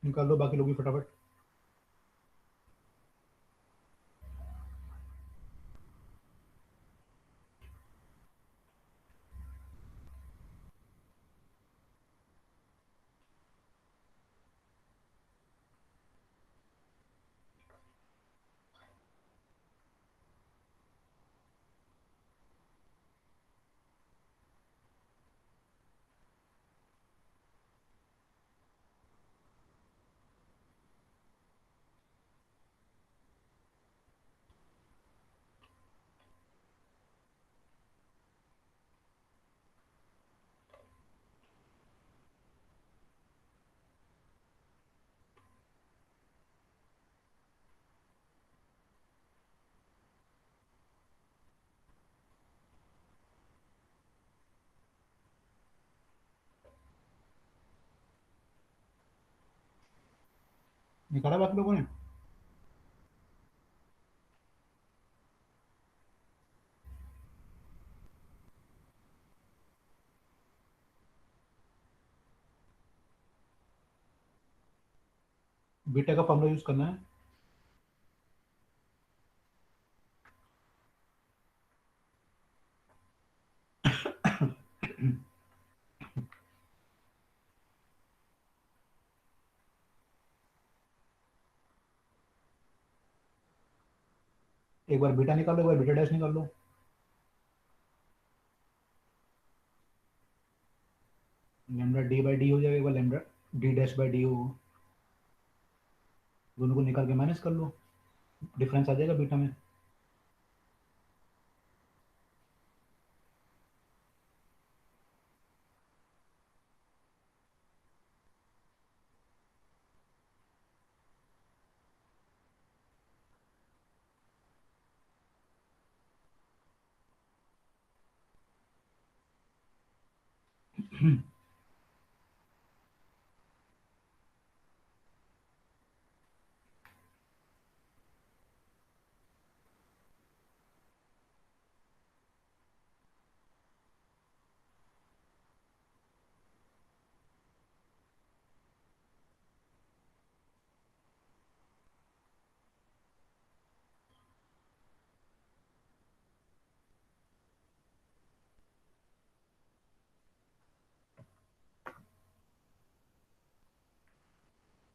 निकाल दो बाकी लोग भी फटाफट। निकाला बाकी लोगों ने? बीटा का फॉर्मूला यूज करना है। एक बार बीटा निकाल लो, एक बार बीटा डैश निकाल लो। लैम्डा डी बाई डी हो जाएगा, एक बार lambda d dash by d हो। दोनों को निकाल के माइनस कर लो, डिफरेंस आ जाएगा बीटा में।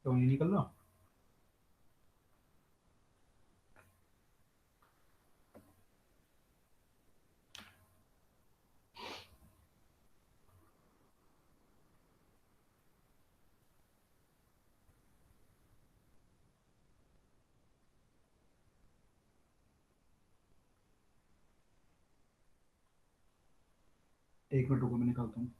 तो ये निकल रहा। एक मिनट रुको, मैं निकालता हूँ।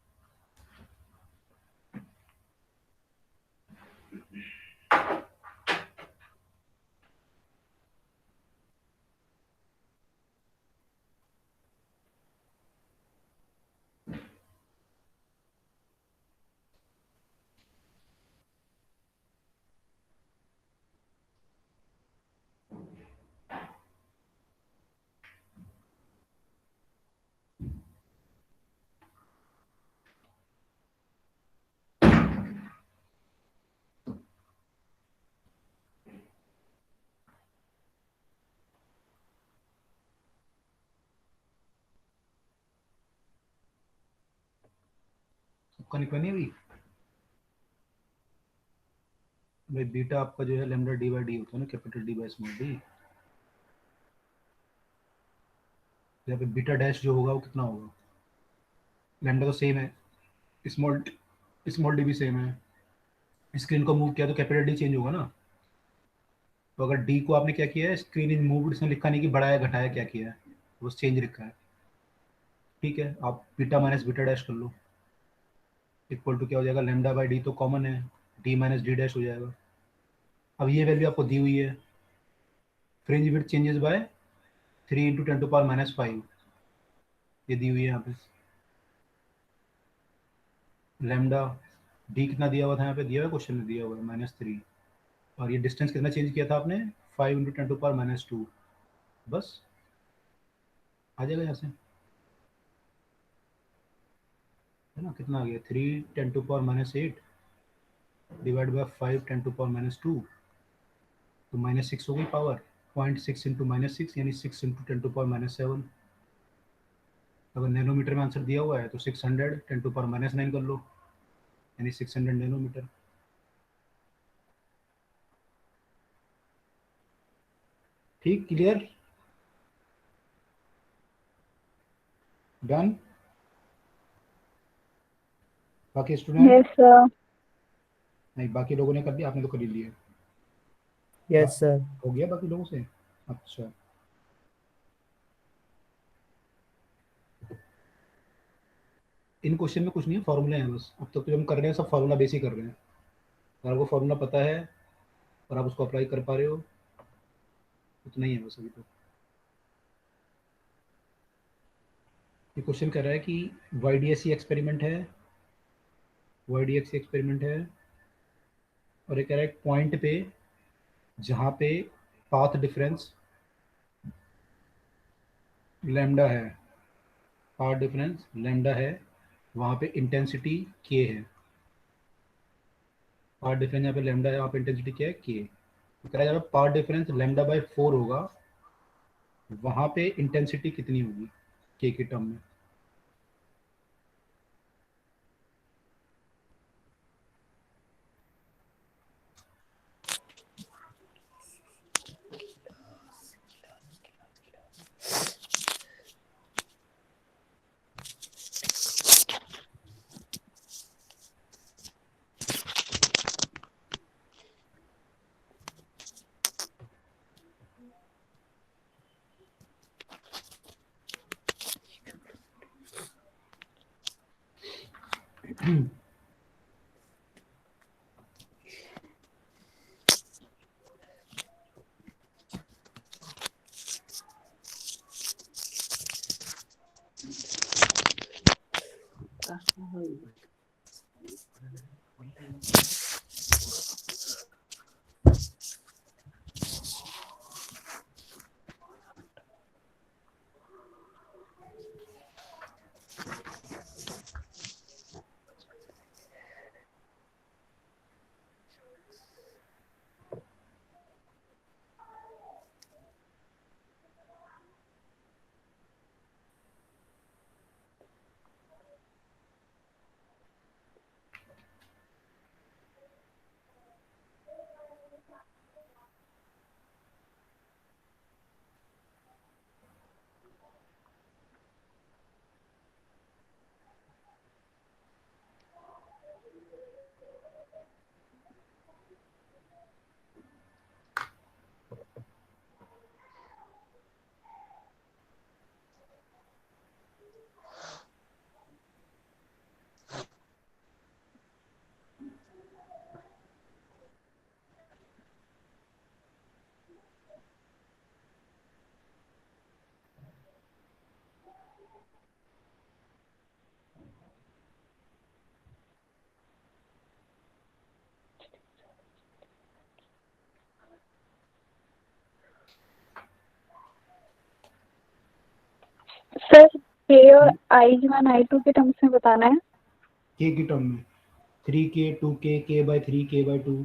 सबका निकला नहीं अभी? भाई बीटा आपका जो है लैम्डा डी बाई डी होता है ना, capital D by small D. यहाँ पे बीटा डैश जो होगा वो कितना होगा? लैम्डा तो सेम है, स्मॉल स्मॉल डी भी सेम है। स्क्रीन को मूव किया तो कैपिटल डी चेंज होगा ना। तो अगर डी को आपने क्या किया है, स्क्रीन इन मूव्ड, इसमें लिखा नहीं कि बढ़ाया घटाया क्या किया है, वो चेंज लिखा है। ठीक है, आप बीटा माइनस बीटा डैश कर लो, इक्वल टू क्या हो जाएगा, लैम्डा बाई डी तो कॉमन है, डी माइनस डी डैश हो जाएगा। अब ये वैल्यू आपको दी हुई है, fringe width changes by 3 into 10⁻⁵, ये दी हुई है यहाँ पे। लैम्डा डी कितना दिया हुआ था यहाँ पे, दिया हुआ क्वेश्चन में, दिया हुआ है -3। और ये डिस्टेंस कितना चेंज किया था आपने, 5 इंटू 10⁻²। बस आ जाएगा यहाँ से, है ना। कितना आ गया, 3 10⁻⁸ डिवाइड बाय 5 10⁻², तो -6 हो गई पावर। 0.6 इंटू -6 यानी 6 इंटू 10⁻7। अगर नैनोमीटर में आंसर दिया हुआ है तो 600 10⁻⁹ कर लो, यानी 600 नैनोमीटर। ठीक, क्लियर, डन। बाकी स्टूडेंट? Yes sir. नहीं, बाकी लोगों ने कर दिया, आपने तो कर ही लिया। Yes sir. हो गया बाकी लोगों से? अच्छा, इन क्वेश्चन में कुछ नहीं है, फॉर्मूले हैं बस। अब तक तो जो हम कर रहे हैं सब फार्मूला बेस ही कर रहे हैं। अगर आपको फार्मूला पता है और आप उसको अप्लाई कर पा रहे हो, उतना ही है बस अभी तो। ये क्वेश्चन कह रहा है कि YDSC एक्सपेरिमेंट है, YDXC एक्सपेरिमेंट है, और ये कह रहा है एक पॉइंट पे जहाँ पे पाथ डिफरेंस लैम्डा है, पाथ डिफरेंस लैम्डा है, वहाँ पे इंटेंसिटी के है। पाथ डिफरेंस यहाँ पे लैम्डा है, वहाँ पे इंटेंसिटी क्या है, के। तो कह रहा है पाथ डिफरेंस लैम्डा बाय 4 होगा, वहाँ पे इंटेंसिटी कितनी होगी के की टर्म में। सर के और I1 I2 के टर्म्स में बताना है। के की टर्म में 3k 2k k/3 k/2।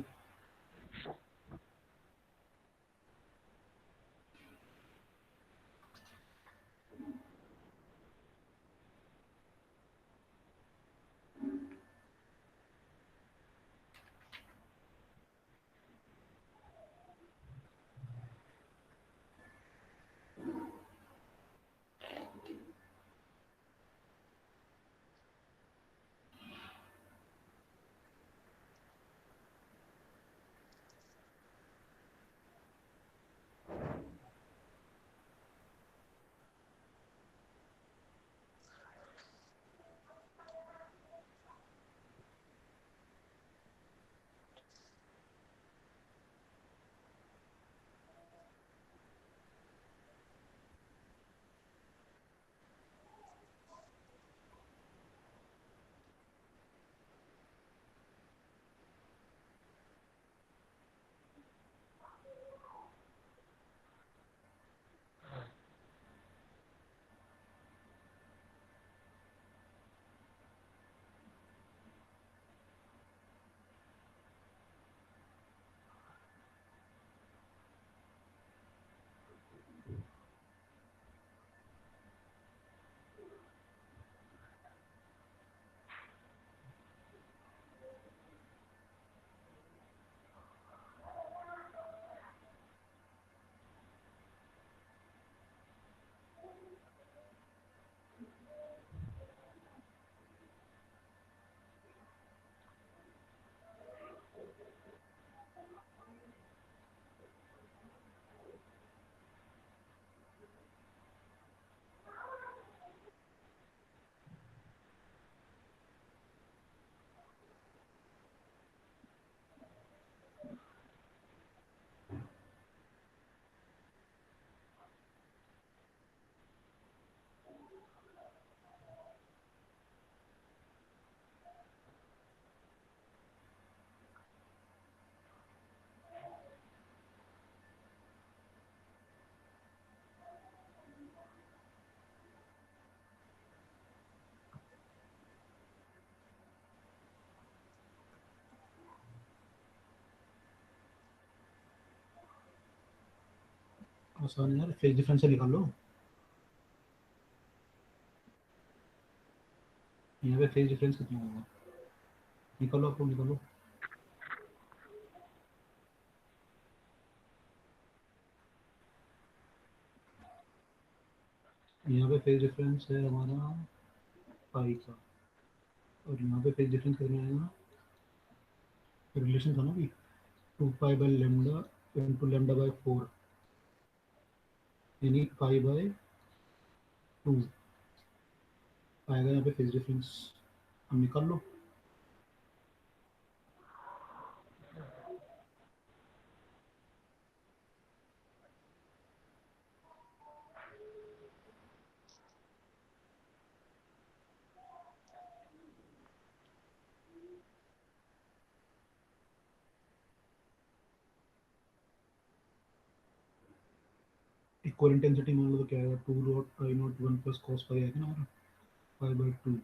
आसान है यार, फेज डिफरेंस से निकाल लो। यहाँ पे फेज डिफरेंस कितना होगा, निकालो आप लोग, निकालो। यहाँ पे फेज डिफरेंस है हमारा पाई का, और यहाँ पे फेज डिफरेंस कितना आएगा, रिलेशन था ना भी, 2 pi by lambda into lambda by 4, यानी पाई बाई 2 आएगा यहाँ पे फेज डिफरेंस। अब निकाल लो। इक्वल इंटेंसिटी मान लो तो क्या आएगा, 2 root I not 1 plus cos pi आएगा ना हमारा, पाई बाई 2।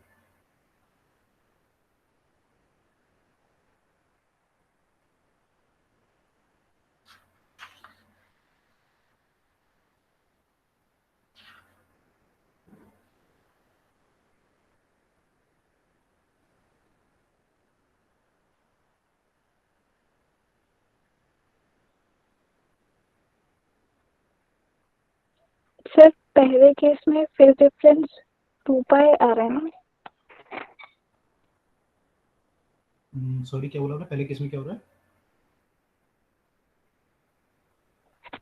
सर पहले केस में फेज डिफरेंस 2 पाई आ रहा है ना? सॉरी क्या बोला आपने, पहले केस में क्या हो रहा है?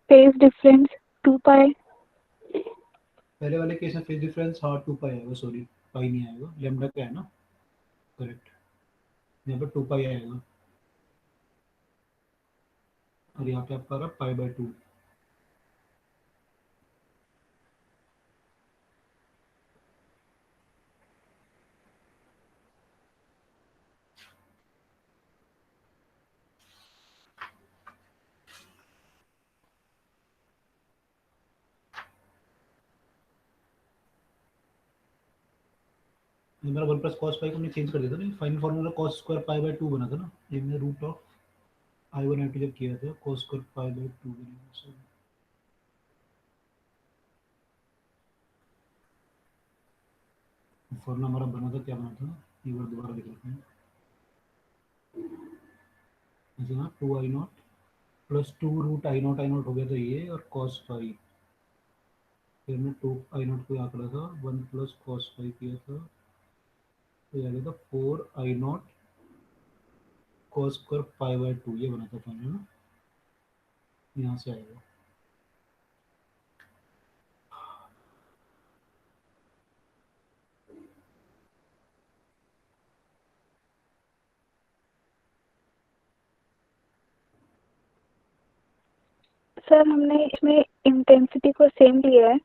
फेज डिफरेंस 2 पाई। पहले वाले केस में फेज डिफरेंस हाँ 2 पाई आएगा, सॉरी पाई नहीं आएगा, लेमडा क्या है ना, करेक्ट। यहाँ पे 2 पाई आएगा, और यहाँ पे आपका आ रहा है पाई बाई 2। मेरा 1 प्लस कॉस पाई को हमने चेंज कर दिया था ना, final formula cos square pi by 2 बना था ना, ये मैंने रूट ऑफ I1 I2 जब किया था, कॉस स्क्वायर पाई बाई 2 बनेगा। फॉर्मूला हमारा बना था, क्या बना था, एक बार दोबारा देख लेते हैं। ऐसे ना 2I0 प्लस 2 रूट I0 हो गया था ये, और कॉस पाई, फिर हमने 2I0 को यहाँ करा था, 1 प्लस कॉस पाई किया था, तो ये आ गया था 4I0 cos square pi by 2, ये बना था फॉर्मूला, यहाँ से आएगा। सर हमने इसमें इंटेंसिटी को सेम लिया है।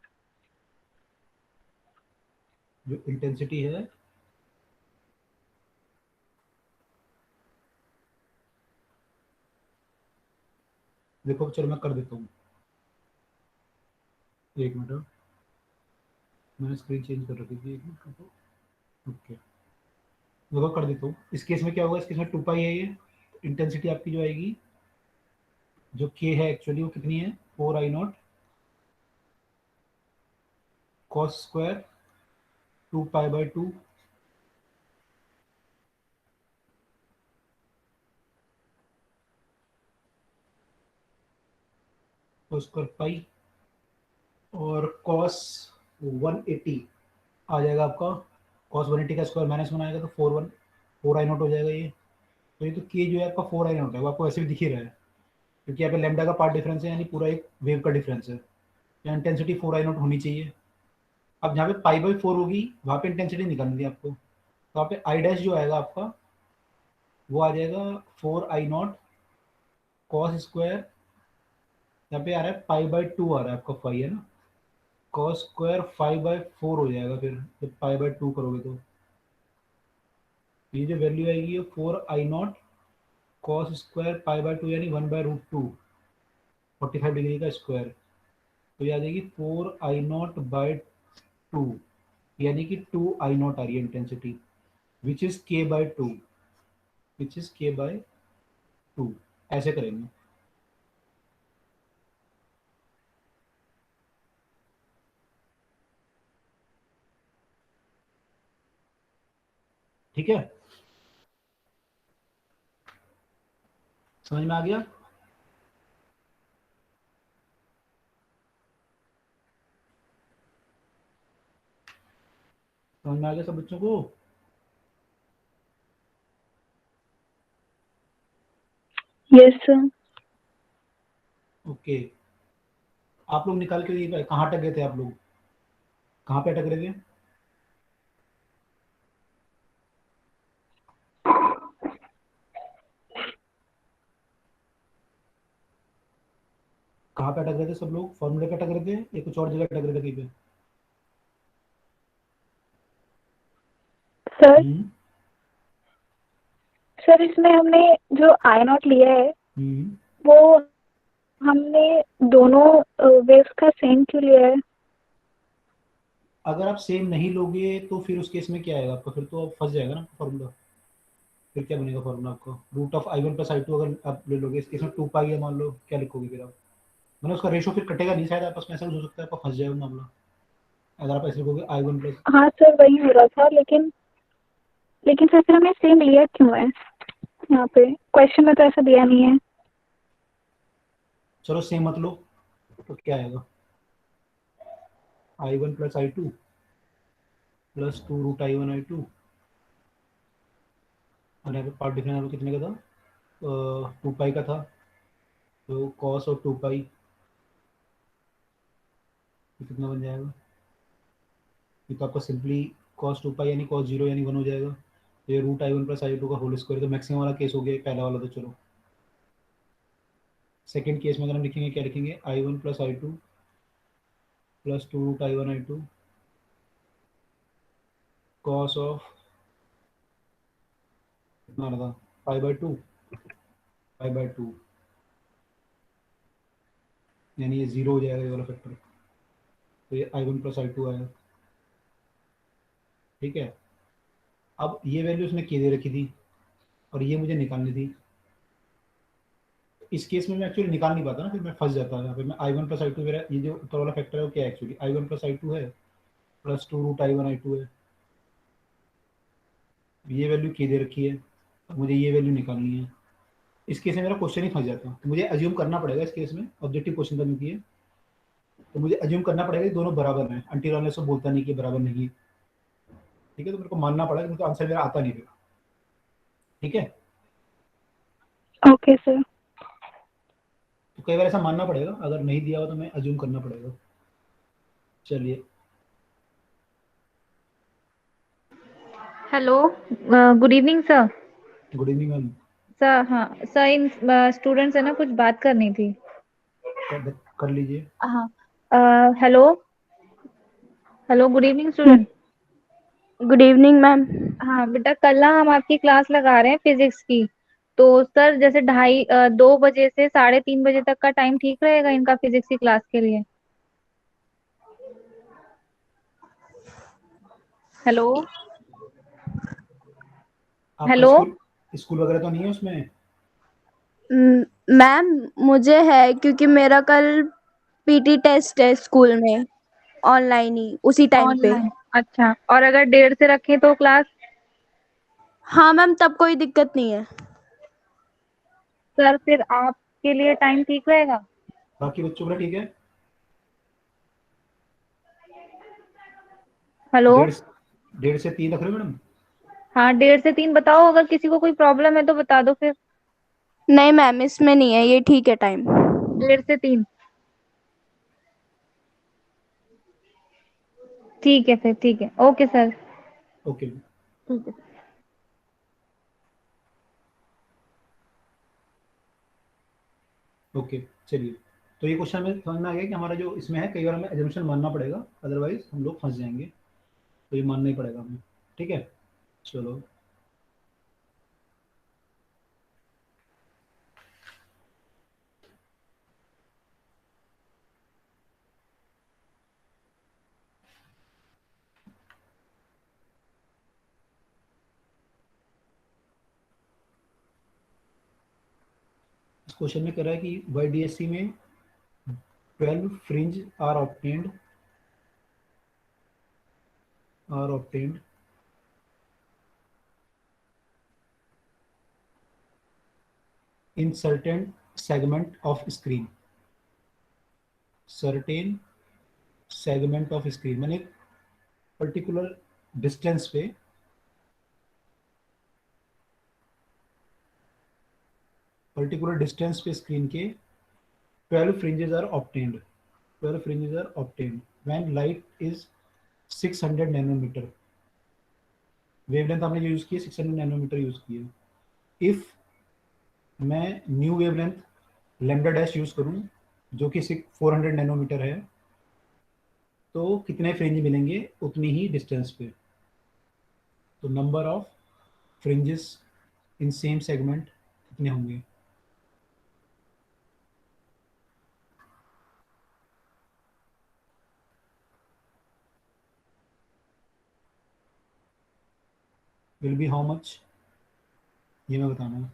जो इंटेंसिटी है, देखो चलो मैं कर देता हूँ, एक मिनट, मैंने स्क्रीन चेंज कर रखी थी, एक मिनट रुको। ओके, देखो कर देता हूँ। इस केस में क्या होगा, इस केस में 2 पाई है ये, इंटेंसिटी आपकी जो आएगी, जो के है एक्चुअली वो कितनी है, 4I0 cos square 2 pi by 2 cos square pi, और कॉस 180 आ जाएगा आपका, कॉस 180 का स्क्वायर माइनस 1 आएगा तो 4I0 हो जाएगा ये। तो ये तो के जो है आपका 4I0 है, वो आपको वैसे भी दिख ही रहा है, क्योंकि यहाँ पे लेमडा का पार्ट डिफरेंस है, यानी पूरा एक वेव का डिफरेंस है। यहाँ इंटेंसिटी 4I0 होनी चाहिए। अब जहाँ पे पाई बाई 4 होगी वहाँ पे इंटेंसिटी निकालनी थी आपको, तो यहाँ पे आई डैश जो आएगा आपका, वो आ जाएगा 4I0 कॉस स्क्वायर, यहाँ पे आ रहा है पाई बाई 2 आ रहा है आपका, फाई है ना, कॉस स्क्वायर 5/4 हो जाएगा फिर जब पाई बाई 2 करोगे तो। ये जो वैल्यू आएगी ये 4I0 cos square pi by 2, यानी 1/√2, 45 डिग्री का स्क्वायर, तो ये आ जाएगी 4I0/2, यानी कि 2I0 आ रही है intensity, which is K/2, which is K/2। ऐसे करेंगे। ठीक है, समझ में आ गया? समझ में आ गया सब बच्चों को? Yes sir. ओके, आप लोग निकाल के ये कहाँ अटक गए थे? आप लोग कहाँ पे अटक रहे थे? कहाँ पे अटक रहे थे सब लोग? फॉर्मूले पे अटक रहे थे या कुछ और जगह अटक रहे थे कहीं पे? सर हम्म सर इसमें हमने जो आई नॉट लिया है हम्म। वो हमने दोनों वेव्स का सेम क्यों लिया है? अगर आप सेम नहीं लोगे तो फिर उस केस में क्या आएगा आपका? फिर तो आप फंस जाएगा ना फॉर्मूला। फिर क्या बनेगा फॉर्मूला आपका? Root of I one plus I two अगर आप ले लोगे, इस केस में टू पाई है मान लो, क्या लिखोगे फिर आप? मतलब उसका रेशो फिर कटेगा नहीं शायद आपस में, ऐसा कुछ हो सकता है, आपका फंस जाएगा मामला अगर आप ऐसे लिखोगे आई वन प्लस। हाँ सर वही हो रहा था, लेकिन लेकिन सर फिर हमें सेम लिया क्यों है? यहाँ पे क्वेश्चन में तो ऐसा दिया नहीं है। चलो सेम मत लो तो क्या आएगा? I one plus I two plus two root I one I two, और यहाँ पे पार्ट डिफरेंस यहाँ पे कितने का था? टू पाई का था, तो कॉस और टू पाई कितना बन जाएगा? ये तो आपका सिंपली कॉस टू पाई यानी कॉस जीरो यानी वन हो जाएगा। तो ये root I one plus I two का होल स्क्वायर, तो मैक्सिमम वाला केस हो गया पहला वाला। तो चलो सेकंड केस में अगर हम लिखेंगे, क्या लिखेंगे? I one plus I two plus two root I one I two cos of कितना आ रहा था? Pi by two, pi by two, यानी ये जीरो हो जाएगा ये वाला फैक्टर। तो ये I one plus I two आया। ठीक है, अब ये वैल्यू उसने के दे रखी थी और ये मुझे निकालनी थी। इस केस में मैं एक्चुअली निकाल नहीं पाता ना, फिर मैं फंस जाता है यहाँ पे। मैं I one plus I two, मेरा ये जो ऊपर वाला फैक्टर है वो क्या है actually? I one plus I two है plus two root I one I two है। ये वैल्यू के दे रखी है, अब मुझे ये वैल्यू निकालनी है। इस केस में मेरा क्वेश्चन ही फंस जाता है, तो मुझे अज्यूम करना पड़ेगा इस केस में, ऑब्जेक्टिव क्वेश्चन का क्योंकि है, तो मुझे अज्यूम करना पड़ेगा कि दोनों बराबर हैं। अंटिल अनलेस वो बोलता नहीं कि बराबर नहीं है। ठीक है, तो मेरे को मानना पड़ेगा क्योंकि आंसर मेरा आता नहीं फिर। ठीक है, ओके सर। तो कई बार ऐसा मानना पड़ेगा, अगर नहीं दिया हो तो मैं अज्यूम करना पड़ेगा। चलिए, hello, good evening sir. Good evening ma'am. Sir हाँ सर, इन स्टूडेंट से ना कुछ बात करनी थी। कर लीजिए। हाँ, hello hello, good evening student. Good evening ma'am. हाँ बेटा, कल ना हम आपकी क्लास लगा रहे हैं फिजिक्स की। तो सर जैसे 2:30 से 3:30 तक का टाइम ठीक रहेगा इनका फिजिक्स की क्लास के लिए? हेलो आपका हेलो। स्कूल स्कूल वगैरह तो नहीं है उसमें? मैम मुझे है क्योंकि मेरा कल पीटी टेस्ट है स्कूल में, ऑनलाइन ही उसी टाइम पे। ऑनलाइन? अच्छा, और अगर 1:30 से रखें तो क्लास? हाँ मैम, तब कोई दिक्कत नहीं है। सर फिर आपके लिए टाइम ठीक रहेगा? बाकी बच्चों का ठीक है? हेलो। 1:30 से 3 रख रहे हो मैडम? हाँ, 1:30 से 3 बताओ, अगर किसी को कोई प्रॉब्लम है तो बता दो फिर। नहीं मैम, इसमें नहीं है, ये ठीक है टाइम। 1:30 से 3 ठीक है फिर, ठीक है, ओके सर। ओके। ठीक है। ओके, चलिए, तो ये क्वेश्चन में समझ में आ गया कि हमारा जो इसमें है, कई बार हमें एजम्पशन मानना पड़ेगा, अदरवाइज हम लोग फंस जाएंगे। तो ये मानना ही पड़ेगा हमें। ठीक है, चलो। इस क्वेश्चन में कह रहा है कि YDSC में 12 fringe are obtained in certain segment of screen, certain segment of screen मैंने पर्टिकुलर डिस्टेंस पे स्क्रीन के 12 fringes are obtained. 12 fringes are obtained when light is 600 nanometre. Wavelength हमने यूज की है 600 नैनोमीटर यूज की है. इफ मैं new wavelength lambda dash use करूं जो कि 400 नैनोमीटर है, तो कितने फ्रिंज मिलेंगे उतनी ही डिस्टेंस पे. तो number of fringes in same segment कितने होंगे? विल बी हाउ मच, ये मैं बताना है.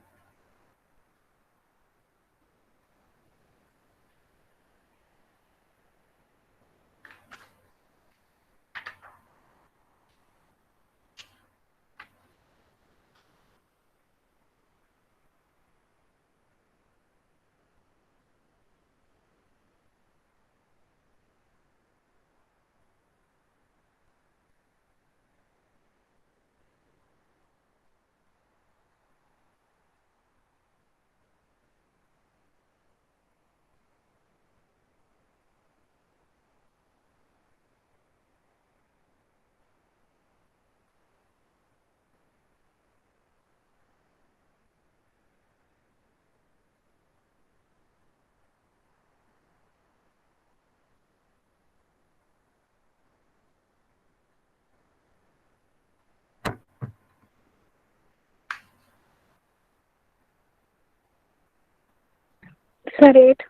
सर 8.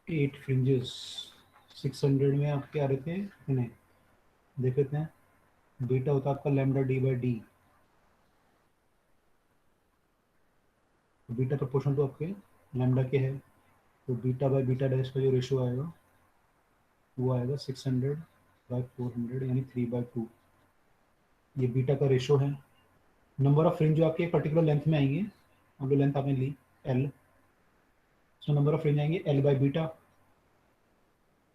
8 फ्रिंजेस 600 में आपके आ रहे थे कितने देख लेते हैं. बीटा होता है आपका lambda D by D. Beta proportional तो आपके लैम्डा के है, तो बीटा बाई बीटा डैश का जो रेशियो आएगा वो आएगा 600 बाई 400 यानी 3/2. ये बीटा का रेशियो है. नंबर ऑफ फ्रिंज जो आपके पर्टिकुलर लेंथ में आएंगे, अब जो लेंथ आपने ली एल, तो नंबर ऑफ फ्रिंज आएंगे एल बाई बीटा.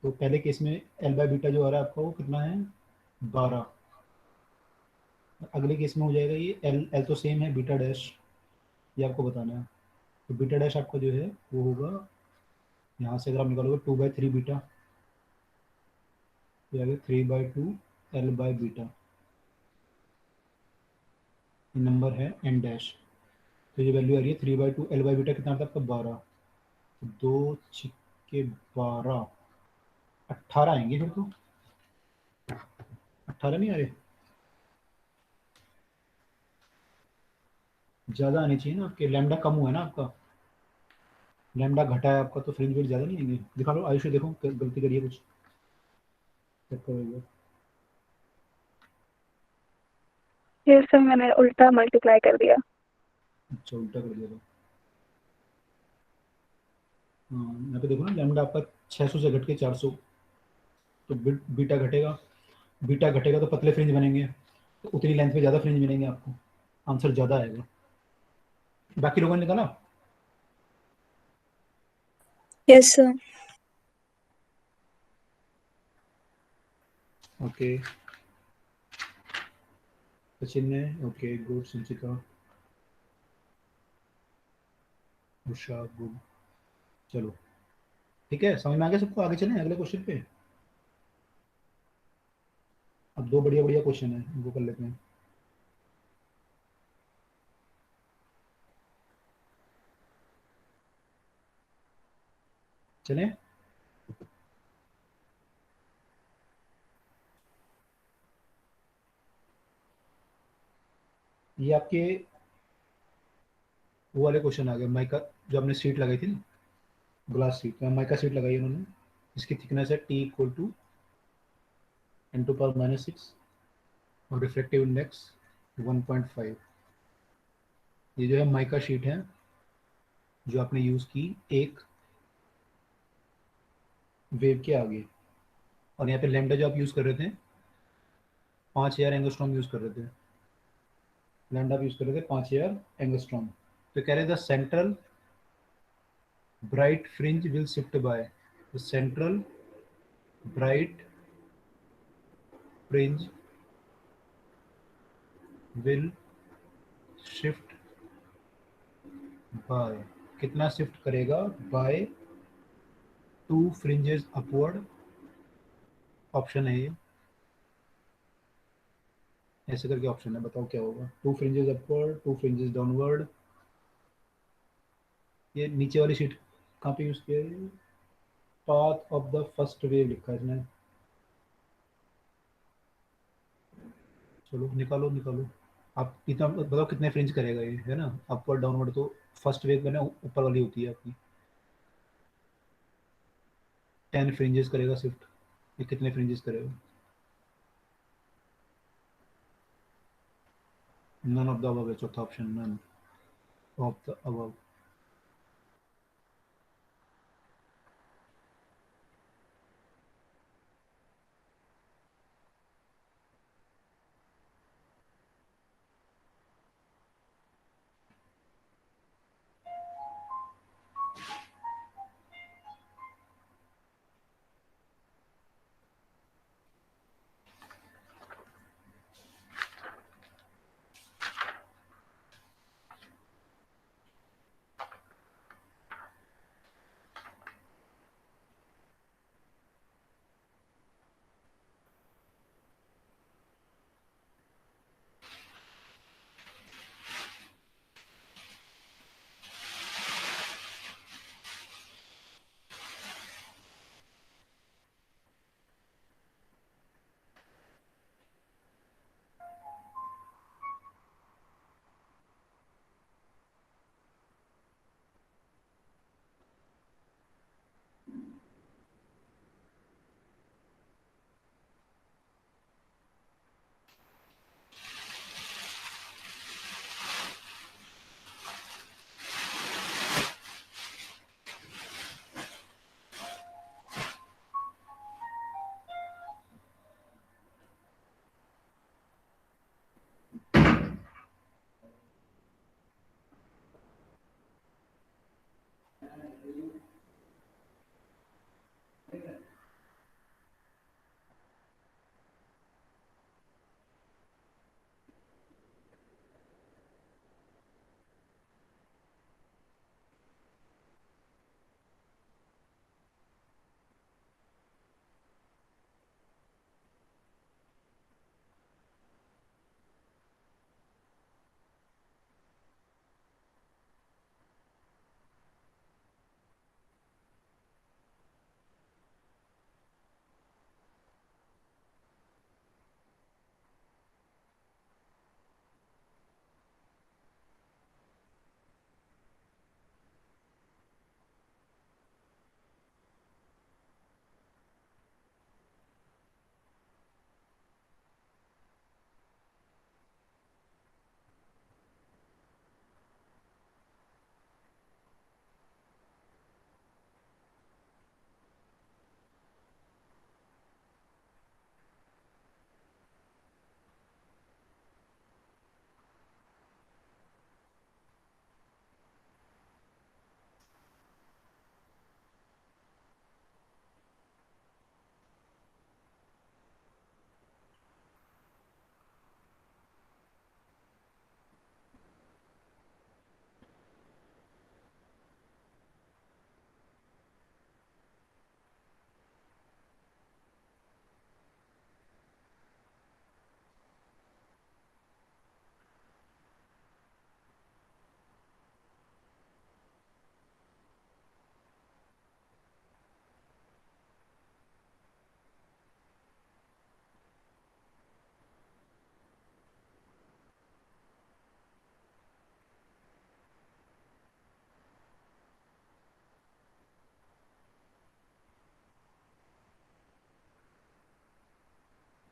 तो पहले केस में एल बाई बीटा जो आ रहा है आपका वो कितना है 12. अगले केस में हो जाएगा ये एल एल तो सेम है बीटा डैश, ये आपको बताना है. तो बीटा डैश आपका जो है वो होगा यहाँ से अगर आप निकालोगे 2/3 बीटा, तो आगे 3/2 एल बाई बीटा. ये नंबर है एन डैश. तो ये वैल्यू आ रही है 3/2 एल बाई बीटा कितना आता है आपका 12. तो 2 छिक्के 12 18 आएंगे फिर तो. 18 नहीं आ रहे, ज़्यादा आने चाहिए ना आपके. लैम्डा कम हुआ है ना आपका, लैम्डा घटा है आपका, तो फ्रिंज वेट ज़्यादा नहीं आएंगे. दिखा लो आयुष, देखो गलती करिए कुछ, चेक करो. ये सर मैंने उल्टा मल्टीप्लाई कर दिया. अच्छा उल्टा कर दिया था. हाँ यहाँ पे देखो ना लैम्डा आपका 600 से घट के 400, तो बीटा घटेगा. बीटा घटेगा तो पतले फ्रिंज बनेंगे, तो उतनी लेंथ पे ज़्यादा फ्रिंज मिलेंगे आपको, आंसर ज़्यादा आएगा. बाकी लोगों ने निकाला? Yes sir. ओके सचिन ने, ओके गुड. संचिता, उषा गुड. चलो ठीक है, समझ में आ गया सबको. आगे चलें अगले क्वेश्चन पे. अब 2 बढ़िया बढ़िया क्वेश्चन है, इनको कर लेते हैं. चलें. ये आपके वो वाले क्वेश्चन आ गए. माइका जो आपने सीट लगाई थी ना, ग्लास सीट, माइका सीट लगाई उन्होंने. इसकी थिकनेस है टी इक्वल टू n⁻⁻6 और रिफ्लेक्टिव इंडेक्स 1.5. ये जो है माइका शीट है जो आपने यूज़ की एक वेव के आगे. और यहाँ पे लैम्डा जो आप यूज़ कर रहे थे 5000 एंगस्ट्रॉम यूज़ कर रहे थे. लैम्डा भी यूज कर रहे थे 5000 एंगस्ट्रॉम। तो कह रहे the central bright fringe will shift by, the central bright fringe will shift by, कितना शिफ्ट करेगा, बाय 2 फ्रिंजेस अपवर्ड, ऑप्शन है ये, ऐसे करके ऑप्शन है, बताओ क्या होगा। 2 फ्रिंजेस अपवर्ड, 2 फ्रिंजेस डाउनवर्ड। ये नीचे वाली शीट कहाँ पे यूज किया है, path of the first wave लिखा है इसमें। चलो निकालो निकालो, आप कितना बताओ कितने फ्रिंज करेगा ये, है ना, अपवर्ड डाउनवर्ड तो फर्स्ट वेव में ना ऊपर वाली होती है आपकी। 10 फ्रिंजेस करेगा शिफ्ट, ये कितने फ्रिंजेस करेगा। नन ऑफ द अबव है चौथा option, none of the above.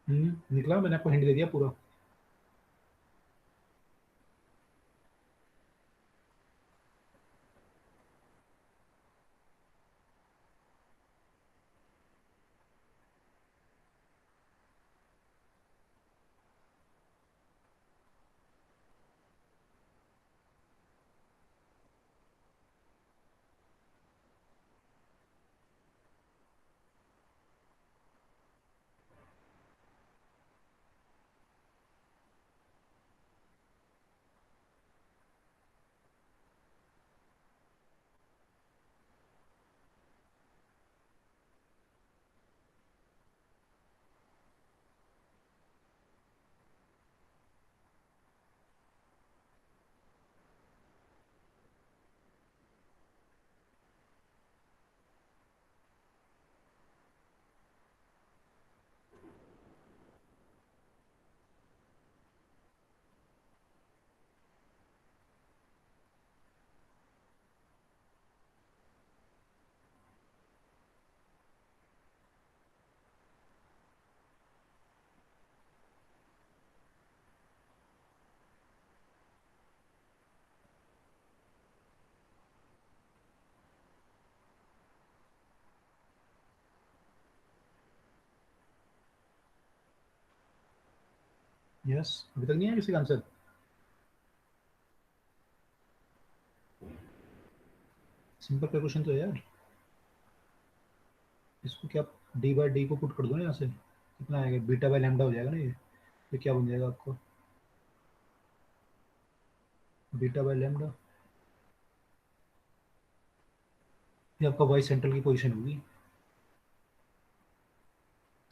निकला, मैंने आपको हिंट दे दिया पूरा। यस, अभी तक नहीं आया किसी का आंसर? सिंपल कैलकुलेशन तो है यार। इसको क्या, डी बाई डी को पुट कर दो ना यहाँ से, कितना आएगा, बीटा बाई लैम्डा हो जाएगा ना ये क्या बन जाएगा आपको, बीटा बाई लैम्डा। ये आपका वाई सेंट्रल की पोजीशन होगी,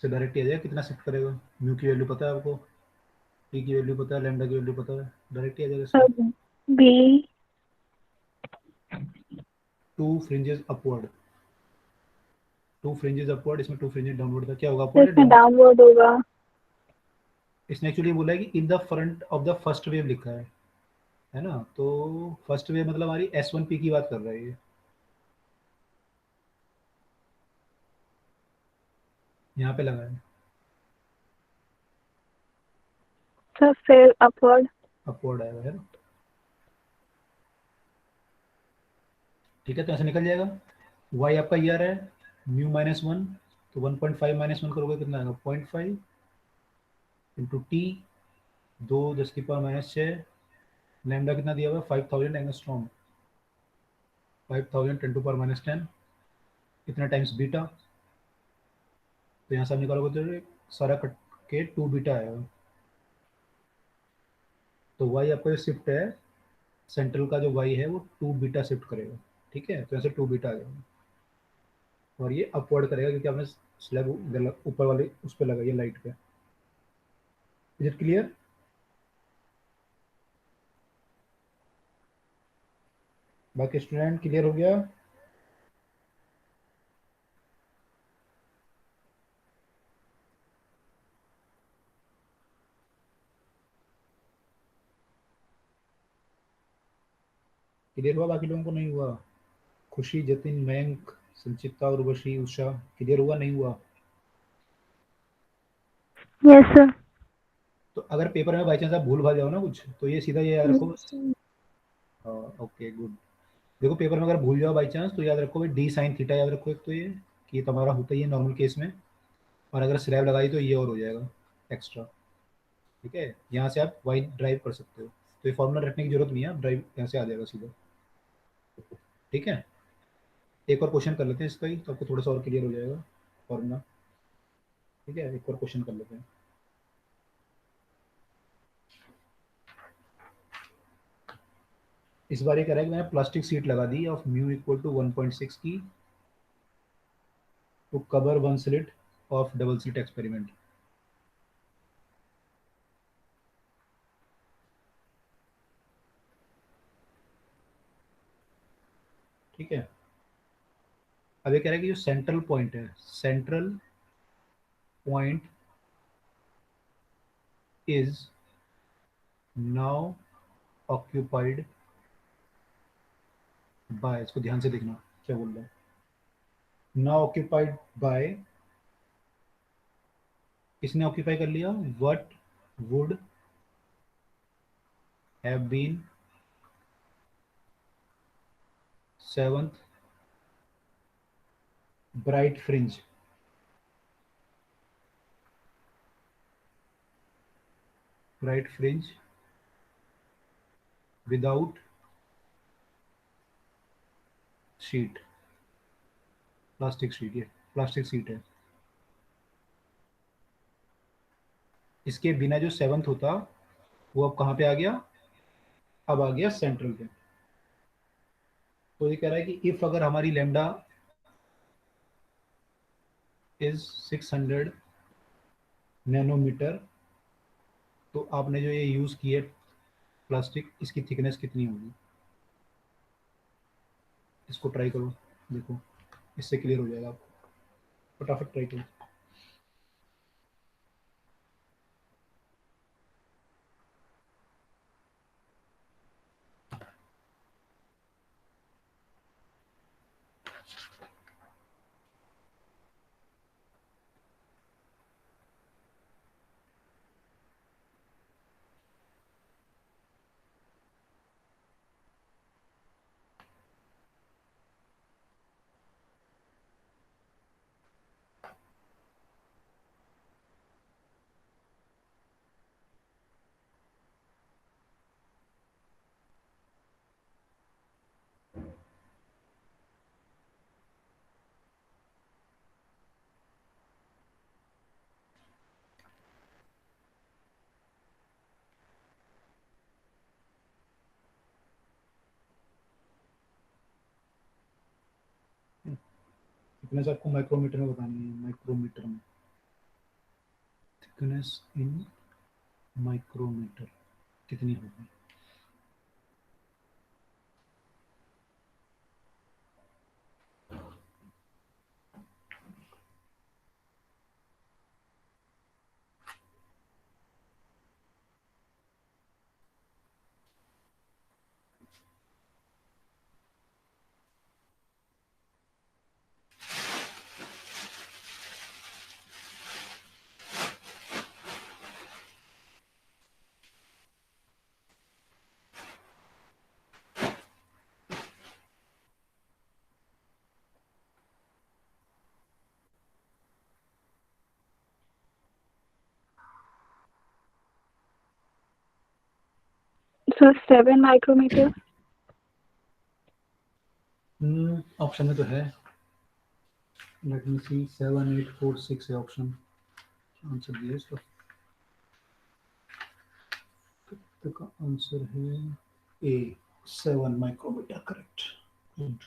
से डायरेक्ट आ जाएगा, कितना शिफ्ट करेगा, म्यू की वैल्यू पता है आपको, टी की वैल्यू पता है, लैम्डा की वैल्यू पता है, डायरेक्ट आ जाएगा इसमें। B two fringes upward, two fringes upward, इसमें टू फ्रिंजेस डाउनवर्ड था, क्या होगा, अपवर्ड या इसमें डाउन? डाउनवर्ड होगा। इसने एक्चुअली बोला है कि in the front of the first wave लिखा है ना, तो फर्स्ट वेव मतलब हमारी S1P की बात कर रहा है ये, यहाँ पे लगा है, सर फिर अपवर्ड। अपवर्ड आएगा है ना। ठीक है, तो ऐसे निकल जाएगा, y आपका ये आ रहा है म्यू माइनस वन, तो 1.5 माइनस वन करोगे कितना आएगा, 0.5 इंटू टी, 2 × 10⁻⁶, लैम्डा कितना दिया हुआ है, 5000 एंगस्ट्रॉम, 5000 × 10⁻⁻10, कितना टाइम्स बीटा, तो यहाँ से आप निकालोगे तो सारा कट के 2 बीटा आएगा। तो y आपका जो शिफ्ट है, सेंट्रल का जो y है वो 2 बीटा शिफ्ट करेगा, ठीक है, तो ऐसे 2 बीटा आ जाएगा, और ये अपवर्ड करेगा क्योंकि आपने स्लैब ऊपर वाले उस पर लगाई है लाइट पे। Is it clear? बाकी स्टूडेंट क्लियर हो गया? क्लियर हुआ? बाकी लोगों को नहीं हुआ? खुशी, जतिन, मयंक, संचिता, उर्वशी, उषा, क्लियर हुआ नहीं हुआ? Yes sir. तो अगर पेपर में बाई चांस आप भूल भाल जाओ ना कुछ, तो ये सीधा ये याद रखो। Okay good. देखो पेपर में अगर भूल जाओ बाई चांस, तो याद रखो डी साइन थीटा याद रखो एक, तो ये कि ये तुम्हारा होता ही है नॉर्मल केस में, और अगर स्लैब लगाई तो ये और हो जाएगा एक्स्ट्रा, ठीक है, यहाँ से आप वाई ड्राइव कर सकते हो, तो ये फॉर्मूला रखने की जरूरत नहीं है, आप ड्राइव यहाँ से आ जाएगा सीधा, ठीक है। एक और क्वेश्चन कर लेते हैं इसका ही, तो आपको थोड़ा सा और क्लियर हो जाएगा फॉर्मूला, ठीक है, एक और क्वेश्चन कर लेते हैं। इस बार ये कह रहा है कि मैंने प्लास्टिक सीट लगा दी ऑफ म्यू इक्वल टू 1.6 की to cover one slit of double slit experiment. ठीक है, अब ये कह रहा है कि जो सेंट्रल पॉइंट है, central point is now occupied by, इसको ध्यान से देखना क्या बोल रहा है, नाउ ऑक्यूपाइड बाय, किसने ऑक्यूपाई कर लिया, what would have been seventh bright fringe, bright fringe without sheet, plastic sheet, ये प्लास्टिक शीट है, इसके बिना जो सेवंथ होता वो अब कहाँ पे आ गया, अब आ गया सेंट्रल पे। तो ये कह रहा है कि इफ अगर हमारी लेमडा इज 600 नैनोमीटर, तो आपने जो ये यूज की है प्लास्टिक, इसकी थिकनेस कितनी होगी, इसको ट्राई करो, देखो इससे क्लियर हो जाएगा आपको, फटाफट ट्राई करो। थिकनेस आपको माइक्रोमीटर में बतानी है, माइक्रोमीटर में, थिकनेस इन माइक्रोमीटर कितनी होगी। So 7 micrometer. ऑप्शन में तो है, लेट मी सी, 7 8 4 6 है ऑप्शन, आंसर दिया इसका, तो का आंसर है ए, 7 माइक्रोमीटर, करेक्ट। गुड।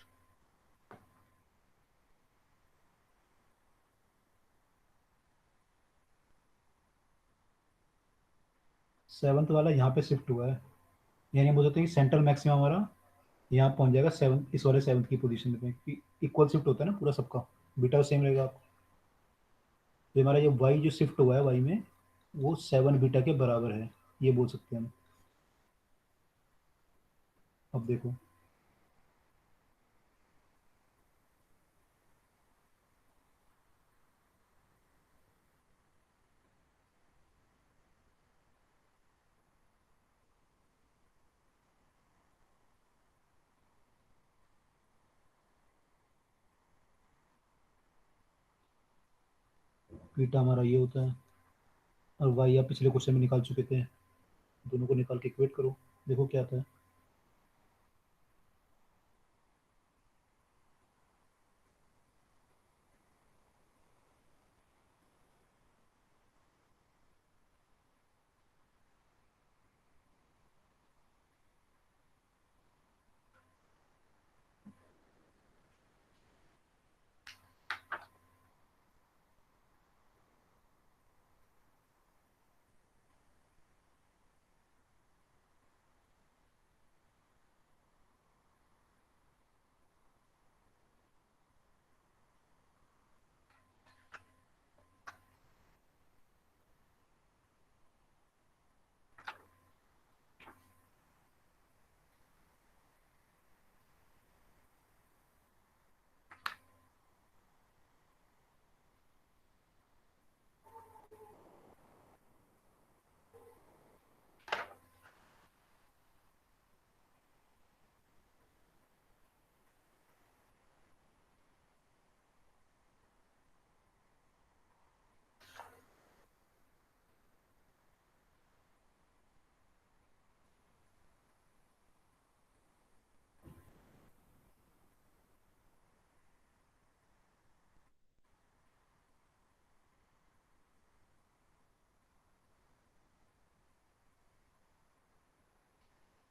सेवंथ वाला यहाँ पे शिफ्ट हुआ है, यानी बोल सकते हैं कि सेंट्रल मैक्सिमम हमारा यहाँ पहुंच जाएगा सेवन, इस वाले सेवंथ की पोजीशन पे, इक्वल शिफ्ट होता है ना पूरा सबका, बीटा सेम रहेगा आपको। तो हमारा ये वाई जो शिफ्ट हुआ है वाई में, वो 7 बीटा के बराबर है, ये बोल सकते हैं हम। अब देखो, बीटा हमारा ये होता है, और वाई आप पिछले क्वेश्चन में निकाल चुके थे, दोनों को निकाल के इक्वेट करो, देखो क्या आता है।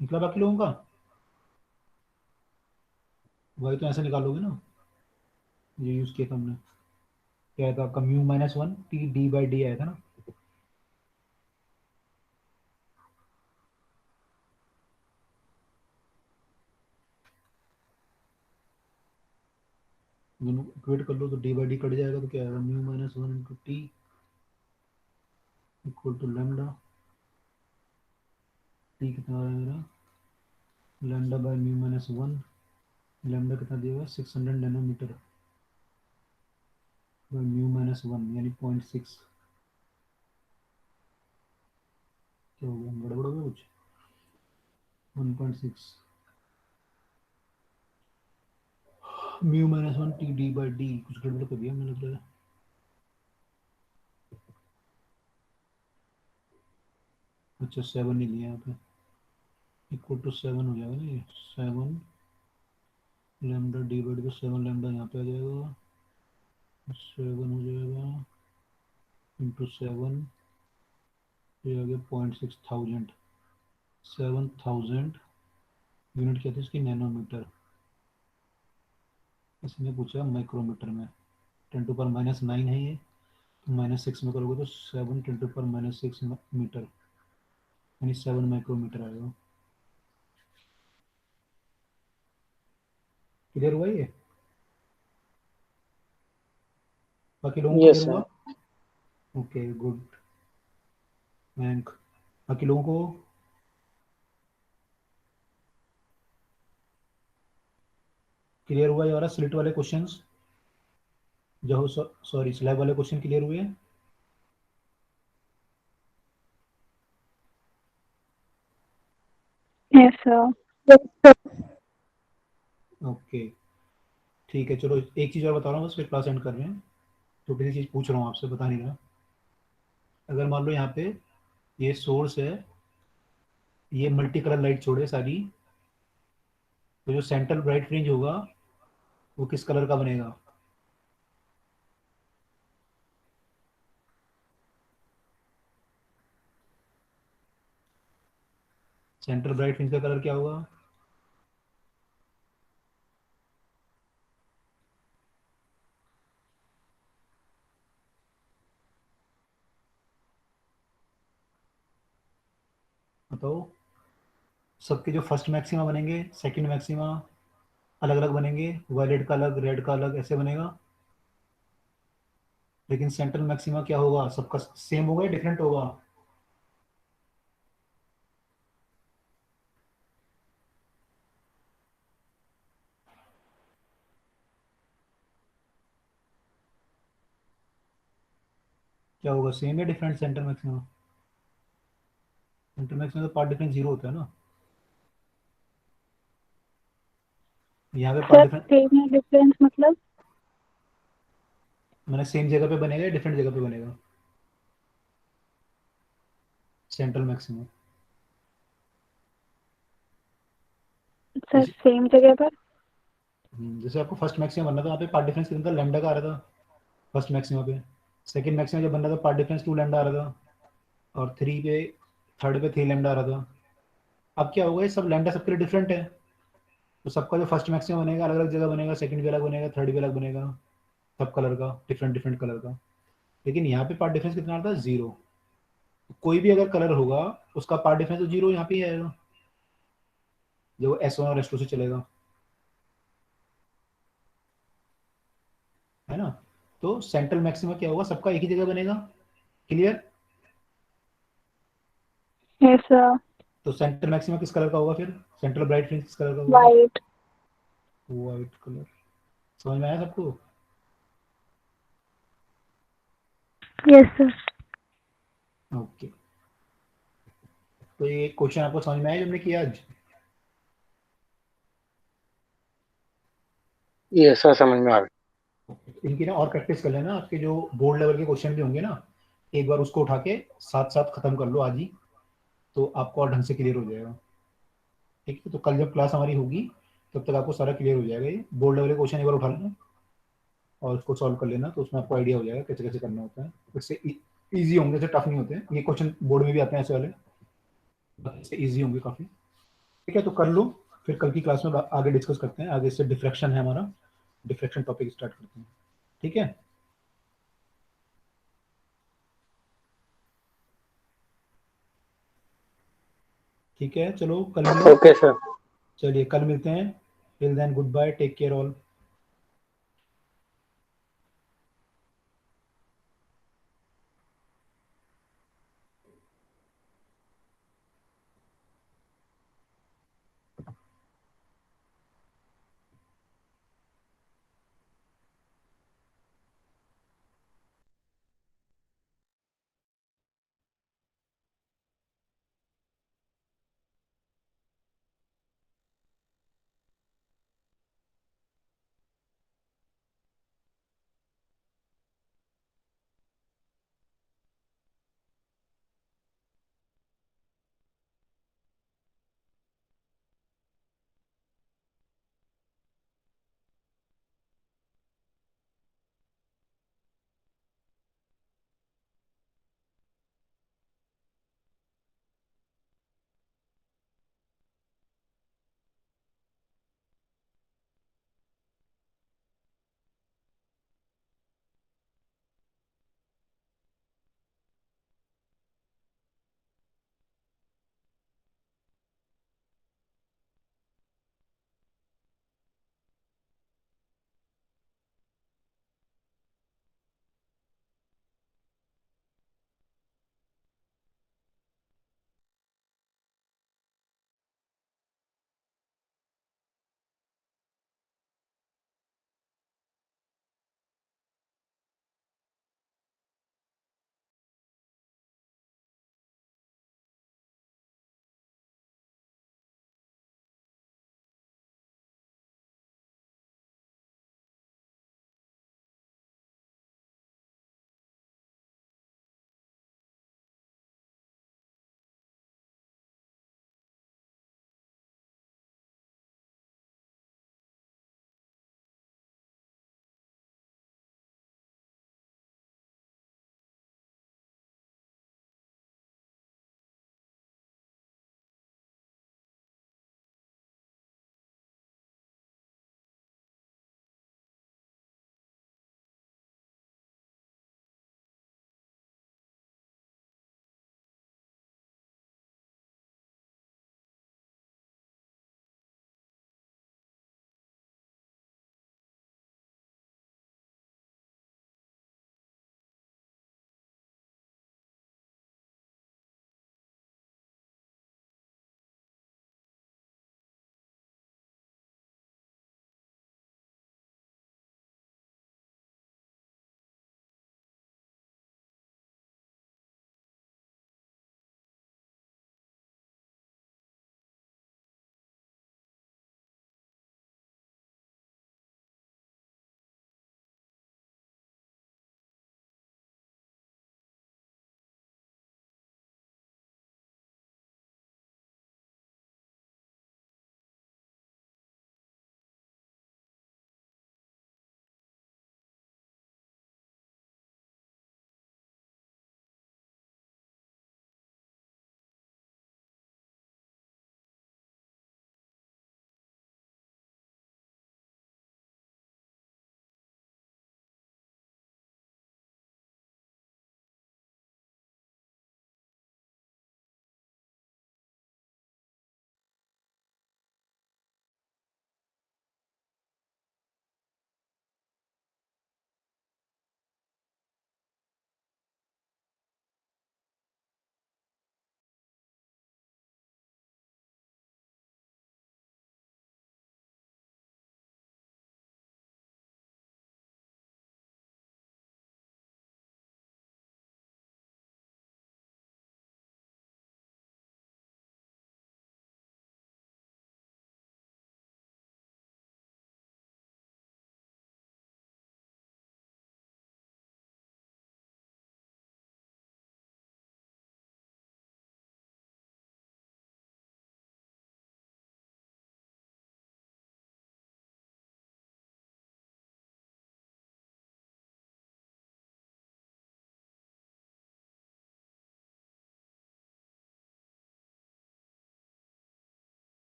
निकला बाकी लोगों का, वाई तो ऐसे निकालोगे ना, ये यूज किया था हमने, क्या आया था आपका, mu minus one T D by D आया था ना। दोनों इक्वेट कर लो तो डी बाई डी कट जाएगा, तो क्या आएगा, mu minus one into T equal to lambda, T कितना आया मेरा, lambda by mu minus one, lambda कितना दिया हुआ है 600 nanometre by mu minus one, यानी 0.6, क्या हो गया, गड़बड़ हो गया कुछ, 1.6 mu minus one T D by D, कुछ गड़बड़ कर दिया मुझे लग रहा है। अच्छा 7 नहीं लिया यहाँ पे, इक्वल टू 7 हो जाएगा ना ये, 7 लैम्डा डी बाई डी, तो 7 लैम्डा यहाँ पे आ जाएगा, 7 हो जाएगा इंटू 7, ये आ गया 0.6 थाउजेंड, 7,000 यूनिट क्या थी इसकी, नैनोमीटर, इसने पूछा माइक्रोमीटर में, 10⁻⁹ है ये, तो -6 में करोगे तो 7 10⁻⁶ मीटर, यानी 7 माइक्रोमीटर आएगा। क्लियर हुआ ये? बाकी लोगों को Yes, क्लियर sir. हुआ? Okay good. बैंक बाकी लोगों को क्लियर हुआ ये वाला स्लिट वाले क्वेश्चंस, जो सॉरी स्लैब वाले क्वेश्चन क्लियर हुए? Yes, sir. ओके ठीक है, चलो एक चीज़ और बता रहा हूँ बस, फिर क्लास एंड कर रहे हैं। छोटी सी चीज़ पूछ रहा हूँ आपसे, बता नहीं रहा। अगर मान लो यहाँ पे ये सोर्स है, ये मल्टी कलर लाइट छोड़े सारी, तो जो सेंट्रल ब्राइट फ्रिंज होगा वो किस कलर का बनेगा? सेंट्रल ब्राइट फ्रिंज का कलर क्या होगा? बताओ। सबके जो फर्स्ट मैक्सिमा बनेंगे, सेकंड मैक्सिमा अलग अलग बनेंगे, वायलेट का अलग, रेड का अलग, ऐसे बनेगा। लेकिन सेंट्रल मैक्सिमा क्या होगा? सबका सेम होगा या डिफरेंट होगा? क्या होगा, सेम या different central maxima? Central maxima तो पार्ट डिफरेंस 0 होता है ना, यहाँ पे पार्ट सर डिफरेंस सेम है डिफरेंस मतलब? मैंने सेम जगह पे बनेगा या डिफरेंट जगह पे बनेगा सेंट्रल मैक्सिमा? सर सेम जगह पर। जैसे आपको फर्स्ट मैक्सिमा बनना था, वहाँ पे पार्ट डिफरेंस कितना था? लैम्डा का आ रहा था फर्स्ट मैक्सिमा पे। सेकंड मैक्सिमा जब बनना था, पार्ट डिफरेंस 2 लैम्डा आ रहा था, और थर्ड पे 3 लैम्डा आ रहा था। अब क्या होगा, ये सब लैम्डा सबके लिए डिफरेंट है, तो सबका जो फर्स्ट मैक्सिमा बनेगा अलग अलग जगह बनेगा, सेकंड भी अलग बनेगा, थर्ड भी अलग बनेगा, सब कलर का, डिफरेंट डिफरेंट कलर का। लेकिन यहाँ पे पार्ट डिफरेंस कितना आता है? 0। कोई भी अगर कलर होगा उसका पार्ट डिफरेंस तो 0 यहाँ पे ही आएगा, जो S1 और S2 से चलेगा, है ना। तो सेंट्रल मैक्सिमा क्या होगा, सबका एक ही जगह बनेगा। क्लियर? Yes sir. तो सेंट्रल मैक्सिमा किस कलर का होगा फिर? सेंट्रल ब्राइट फ्रिंज किस कलर का होगा? वाइट। White colour. समझ में आया सबको? Yes sir. ओके, तो ये क्वेश्चन आपको समझ में आया जो हमने किया आज? Yes, sir. समझ में आ गया। इनकी ना और प्रैक्टिस कर लेना, आपके जो बोर्ड लेवल के क्वेश्चन भी होंगे ना, एक बार उसको उठा के साथ साथ खत्म कर लो आज ही, तो आपको और ढंग से क्लियर हो जाएगा। ठीक है, तो कल जब क्लास हमारी होगी तब तक आपको सारा क्लियर हो जाएगा। ये बोर्ड लेवल के क्वेश्चन एक बार उठा लेना और उसको सॉल्व कर लेना, तो उसमें आपको आइडिया हो जाएगा कैसे कैसे करना होता है। इससे ईजी होंगे, जैसे टफ नहीं होते हैं ये क्वेश्चन, बोर्ड में भी आते हैं ऐसे वाले, इससे ईजी होंगे काफ़ी। ठीक है, तो कर लो, फिर कल की क्लास में आगे डिस्कस करते हैं। आगे से डिफ्रैक्शन है हमारा, डिफ्रैक्शन टॉपिक स्टार्ट करते हैं। ठीक है, ठीक है, चलो कल मिलो। Okay, sir. चलिए कल मिलते हैं। Till then good bye, take care all.